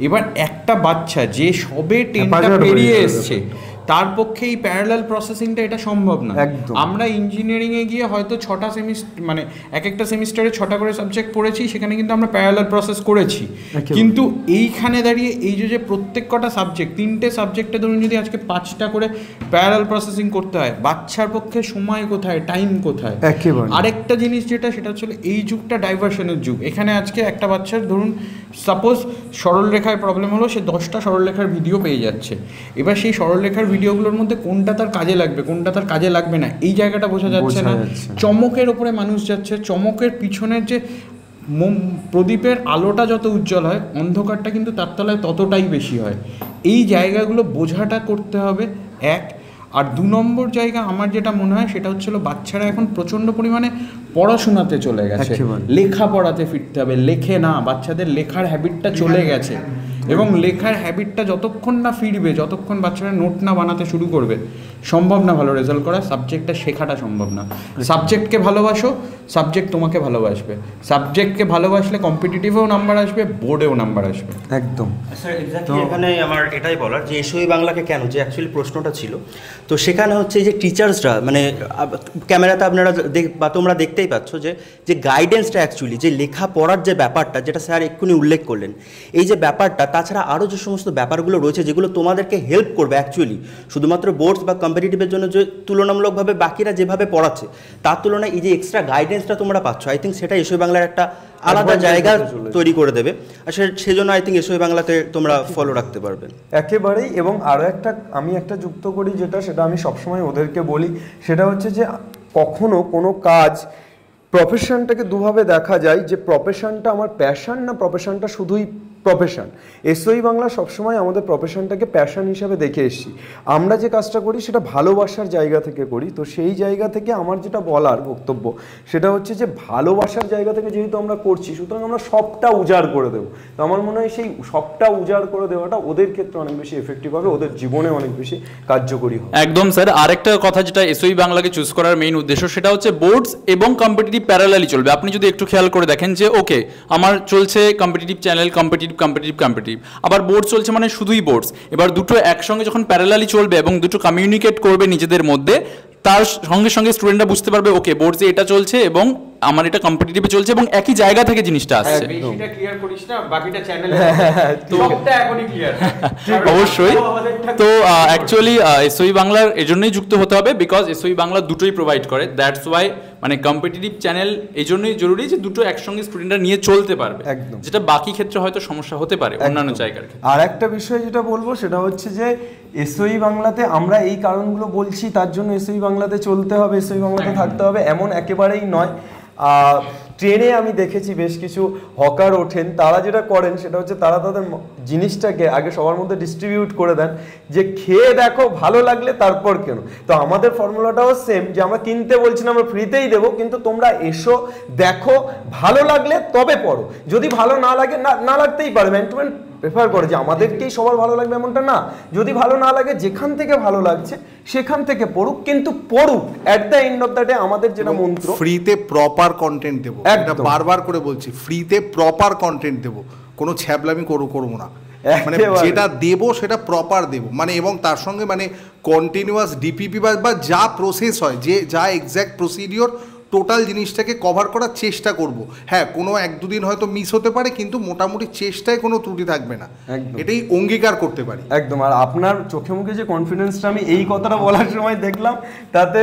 এবার একটা বাচ্চা যে সবে 10টা পেরিয়ে এসছে, তার পক্ষে এই প্যারালাল প্রসেসিংটা এটা সম্ভব না। আমরা ইঞ্জিনিয়ারিংয়ে গিয়ে হয়তো 6টা সেমিস্টার, মানে একটা সেমিস্টারে 6টা করে সাবজেক্ট পড়েছি, সেখানে কিন্তু আমরা প্যারালাল প্রসেস করেছি। কিন্তু এইখানে দাঁড়িয়ে এই যে প্রত্যেক কটা সাবজেক্ট, 3টে সাবজেক্টে ধরুন যদি আজকে 5টা করে প্যারালাল প্রসেসিং করতে হয়, বাচ্চার পক্ষে সময় কোথায়, টাইম কোথায়? আরেকটা জিনিস যেটা, সেটা হচ্ছে এই যুগটা ডাইভার্সনের যুগ। এখানে আজকে একটা বাচ্চার ধরুন সাপোজ সরলরেখায় প্রবলেম হলো, সে 10টা সরলরেখার ভিডিও পেয়ে যাচ্ছে। এবার সেই সরলরেখার ভিডিওগুলোর মধ্যে কোনটা তার কাজে লাগবে, কোনটা তার কাজে লাগবে না, এই জায়গাটা বোঝা যাচ্ছে না। চমকের ওপরে মানুষ যাচ্ছে, চমকের পিছনের যে প্রদীপের আলোটা যত উজ্জ্বল হয়, অন্ধকারটা কিন্তু তার তলায় ততটাই বেশি হয়। এই জায়গাগুলো বোঝাটা করতে হবে এক। আর 2 নম্বর জায়গা আমার যেটা মনে হয় সেটা হচ্ছিল, বাচ্চারা এখন প্রচণ্ড পরিমাণে পড়াশোনাতে চলে গেছে, লেখাপড়াতে ফিরতে হবে। লেখে না, বাচ্চাদের লেখার হ্যাবিটটা চলে গেছে। এবং লেখার হ্যাবিটটা যতক্ষণ না ফিরবে, যতক্ষণ বাচ্চারা নোট না বানাতে শুরু করবে, সম্ভব না ভালো রেজাল্ট করা। সাবজেক্টটা শেখাটা সম্ভব না। সাবজেক্টকে ভালোবাসো, সাবজেক্ট তোমাকে ভালোবাসবে। সাবজেক্টকে ভালোবাসলে কম্পিটিটিভেও নাম্বার আসবে, বোর্ডেও নাম্বার আসবে।
একদম
স্যার এক্স্যাক্টলি এখানে আমার এটাই বলার যে এসওই বাংলাকে কেন, যে অ্যাকচুয়ালি প্রশ্নটা ছিল, তো সেখানে হচ্ছে যে টিচার্সরা মানে ক্যামেরাতে আপনারা বা তোমরা দেখতেই পাচ্ছ যে গাইডেন্সটা অ্যাকচুয়ালি যে লেখা পড়ার যে ব্যাপারটা, যেটা স্যার এক্ষুনি উল্লেখ করলেন, এই যে ব্যাপারটা, তাছাড়া আরও যে সমস্ত ব্যাপারগুলো রয়েছে যেগুলো তোমাদেরকে হেল্প করবে অ্যাকচুয়ালি শুধুমাত্র বোর্ডস বা কম্পিটিটিভের জন্য যে তুলনামূলকভাবে বাকিরা যেভাবে পড়াচ্ছে তার তুলনায় এই যে এক্সট্রা গাইডেন্সটা তোমরা পাচ্ছ, আই থিঙ্ক সেটা এসওই বাংলার একটা আলাদা জায়গা তৈরি করে দেবে। আর সেজন্য আই থিঙ্ক এসওই বাংলাতে তোমরা ফলো রাখতে পারবে
একেবারেই। এবং আরও আমি একটা যুক্ত করি, সেটা আমি সবসময় ওদেরকে বলি, সেটা হচ্ছে যে কখনো কোনো কাজ প্রফেশনটাকে দুভাবে দেখা যায়, যে প্রফেশনটা আমার প্যাশন না প্রফেশনটা শুধুই প্রফেশন। এসওই বাংলা সবসময় আমাদের প্রফেশনটাকে প্যাশন হিসাবে দেখে এসেছি। আমরা যে কাজটা করি সেটা ভালোবাসার জায়গা থেকে করি। তো সেই জায়গা থেকে আমার যেটা বলার বক্তব্য সেটা হচ্ছে যে ভালোবাসার জায়গা থেকে যেহেতু আমরা করছি, সুতরাং আমরা সবটা উজাড় করে দেবো। তো আমার মনে হয় সেই সবটা উজাড় করে দেওয়াটা ওদের ক্ষেত্রে অনেক বেশি এফেক্টিভ হবে, ওদের জীবনে অনেক বেশি কার্যকরী হবে।
একদম স্যার। আরেকটা কথা যেটা এসওই বাংলাকে চুজ করার মেইন উদ্দেশ্য, সেটা হচ্ছে বোর্ডস এবং কম্পিটিটিভ প্যারালালি চলবে। আপনি যদি একটু খেয়াল করে দেখেন যে ওকে আমার চলছে কম্পিটিটিভ চ্যানেল, কম্পিটিটিভ, আবার বোর্ড চলছে মানে শুধুই বোর্ডস, এবার দুটো একসঙ্গে যখন প্যারালালি চলবে এবং দুটো কমিউনিকেট করবে নিজেদের মধ্যে, তার সঙ্গে সঙ্গে স্টুডেন্টরা বুঝতে পারবে ওকে বোর্ডসে এটা চলছে এবং আমার এটা কম্পিটিটিভে চলছে এবং একই জায়গা থেকে জিনিসটা আসছে।
বেশিটা ক্লিয়ার করিস না, বাকিটা চ্যানেলে সবটা এখনই ক্লিয়ার।
অবশ্যই। তো অ্যাকচুয়ালি এসওই বাংলার এজন্যই যুক্ত হতে হবে, বিকজ এসওই বাংলা দুটোই প্রোভাইড করে। দ্যাটস ওয়াই মানে কম্পিটিটিভ চ্যানেল এই জন্যই জরুরি যে দুটো একসঙ্গে স্টুডেন্টরা নিয়ে চলতে পারবে,
একদম,
যেটা বাকি ক্ষেত্রে হয়তো সমস্যা হতে পারে অন্যান্য জায়গার ক্ষেত্রে।
আর একটা বিষয় যেটা বলবো সেটা হচ্ছে যে এসওই বাংলাতে আমরা এই কারণগুলো বলছি, তার জন্য এসওই বাংলাতে চলতে হবে, এসওই বাংলাতে থাকতে হবে এমন একেবারেই নয়। ট্রেনে আমি দেখেছি বেশ কিছু হকার ওঠেন, তারা যেটা করেন সেটা হচ্ছে তারা তাদের জিনিসটাকে আগে সবার মধ্যে ডিস্ট্রিবিউট করে দেন, যে খেয়ে দেখো ভালো লাগলে তারপর কেন। তো আমাদের ফর্মুলাটাও সেম, যে আমরা কিনতে বলছি না, আমরা ফ্রিতেই দেবো, কিন্তু তোমরা এসো, দেখো, ভালো লাগলে তবে পড়ো। যদি ভালো না লাগে, না লাগতেই পারে, ম্যান টু ম্যান প্রেফার করে যে আমাদেরকেই সবার ভালো লাগবে এমনটা না। যদি ভালো না লাগে, যেখান থেকে ভালো লাগছে সেখান থেকে পড়ুক, কিন্তু পড়ুক। At the end of the day আমাদের যেটা মন্ত্র,
ফ্রিতে প্রপার কন্টেন্ট দেবো। এটা বারবার করে বলছি, ফ্রিতে প্রপার কন্টেন্ট দেবো, কোনো ছ্যাবলামি করবো না। মানে যেটা দেবো সেটা প্রপার দেবো, মানে এবং তার সঙ্গে মানে কন্টিনিউয়াস ডিপিপি বা যা প্রসেস হয়, যে যা এক্স্যাক্ট প্রসিডিওর, টোটাল জিনিসটাকে কভার করার চেষ্টা করব। হ্যাঁ, কোনো এক দুদিন হয়তো মিস হতে পারে, কিন্তু মোটামুটি চেষ্টায় কোনো ত্রুটি থাকবে না, এটাই অঙ্গীকার করতে পারি।
একদম। আর আপনার চোখে মুখে যে কনফিডেন্সটা আমি এই কথাটা বলার সময় দেখলাম, তাতে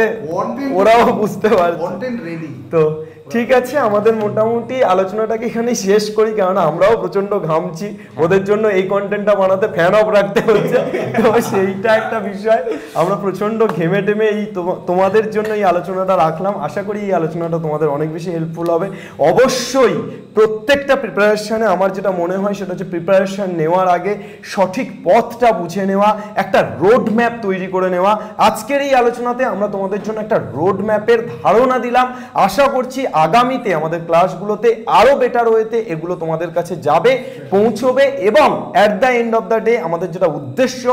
ওরাও বুঝতে পারছে
কন্টেন্ট রেডি।
তো ঠিক আছে, আমাদের মোটামুটি আলোচনাটাকে এখানেই শেষ করি, কারণ আমরাও প্রচন্ড ঘামছি, ওদের জন্য এই কন্টেন্টটা বানাতে ফ্যান অফ রাখতে হচ্ছে। তো সেইটা একটা বিষয়, আমরা প্রচন্ড ঘেমে টেমে এই তোমাদের জন্য এই আলোচনাটা রাখলাম। আশা করি এই আলোচনাটা তোমাদের অনেক বেশি হেল্পফুল হবে। অবশ্যই প্রত্যেকটা প্রিপারেশনে আমার যেটা মনে হয় সেটা হচ্ছে প্রিপারেশন নেওয়ার আগে সঠিক পথটা বুঝে নেওয়া, একটা রোড ম্যাপ তৈরি করে নেওয়া। আজকের এই আলোচনাতে আমরা তোমাদের জন্য একটা রোড ম্যাপের ধারণা দিলাম। আশা করছি আগামীতে আমাদের ক্লাসগুলোতে আরো বেটার ওয়েতে এগুলো তোমাদের কাছে যাবে, পৌঁছবে, এবং at the end of the day আমাদের যেটা উদ্দেশ্য,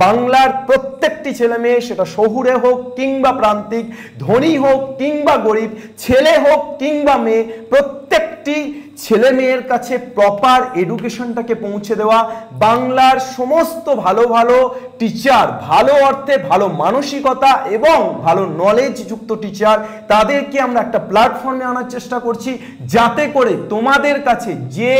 বাংলার প্রত্যেকটি ছেলে মেয়ে, সেটা শহুরে হোক কিংবা প্রান্তিক, ধনী হোক কিংবা গরিব, ছেলে হোক কিংবা মেয়ে, প্রত্যেকটি ছেলে মেয়ের কাছে প্রপার এডুকেশনটাকে পৌঁছে দেওয়া। বাংলার সমস্ত ভালো ভালো টিচার, ভালো অর্থে ভালো মানসিকতা এবং ভালো নলেজ যুক্ত টিচার, তাদেরকে আমরা একটা প্ল্যাটফর্মে আনার চেষ্টা করছি, যাতে করে তোমাদের কাছে যে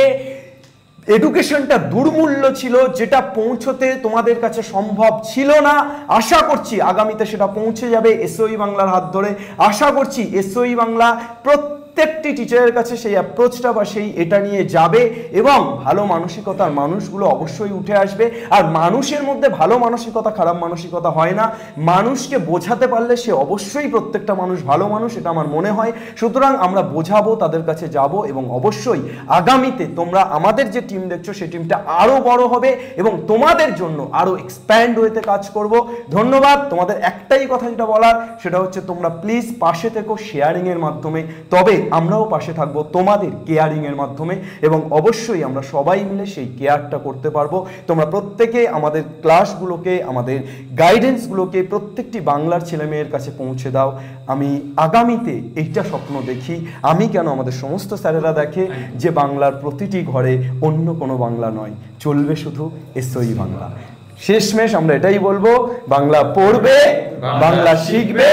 এডুকেশনটা দুর্মূল্য ছিল, যেটা পৌঁছতে তোমাদের কাছে সম্ভব ছিল না, আশা করছি আগামীতে সেটা পৌঁছে যাবে এসওই বাংলার হাত ধরে। আশা করছি এসওই বাংলা প্রত্যেকটি টিচারের কাছে সেই অ্যাপ্রোচটা বা সেই এটা নিয়ে যাবে, এবং ভালো মানসিকতার মানুষগুলো অবশ্যই উঠে আসবে। আর মানুষের মধ্যে ভালো মানসিকতা খারাপ মানসিকতা হয় না, মানুষকে বোঝাতে পারলে সে অবশ্যই প্রত্যেকটা মানুষ ভালো মানুষ, এটা আমার মনে হয়। সুতরাং আমরা বোঝাবো, তাদের কাছে যাব, এবং অবশ্যই আগামীতে তোমরা আমাদের যে টিম দেখছো সেই টিমটা আরো বড় হবে এবং তোমাদের জন্য আরো এক্সপ্যান্ড হতে কাজ করব। ধন্যবাদ। তোমাদের একটাই কথা যেটা বলার সেটা হচ্ছে তোমরা প্লিজ পাশে থেকো শেয়ারিং এর মাধ্যমে, তবে আমরাও পাশে থাকবো তোমাদের কেয়ারিংয়ের মাধ্যমে, এবং অবশ্যই আমরা সবাই মিলে সেই কেয়ারটা করতে পারবো। তোমরা প্রত্যেকে আমাদের ক্লাসগুলোকে, আমাদের গাইডেন্সগুলোকে প্রত্যেকটি বাংলার ছেলেমেয়ের কাছে পৌঁছে দাও। আমি আগামীতে এইটা স্বপ্ন দেখি, আমি কেন আমাদের সমস্ত স্যারেরা দেখে যে বাংলার প্রতিটি ঘরে অন্য কোনো বাংলা নয়, চলবে শুধু এসওই বাংলা। শেষমেশ আমরা এটাই বলবো, বাংলা পড়বে, বাংলা শিখবে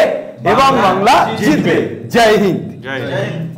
এবং বাংলা জিতবে। জয় হিন্দ।
জয় হিন্দ।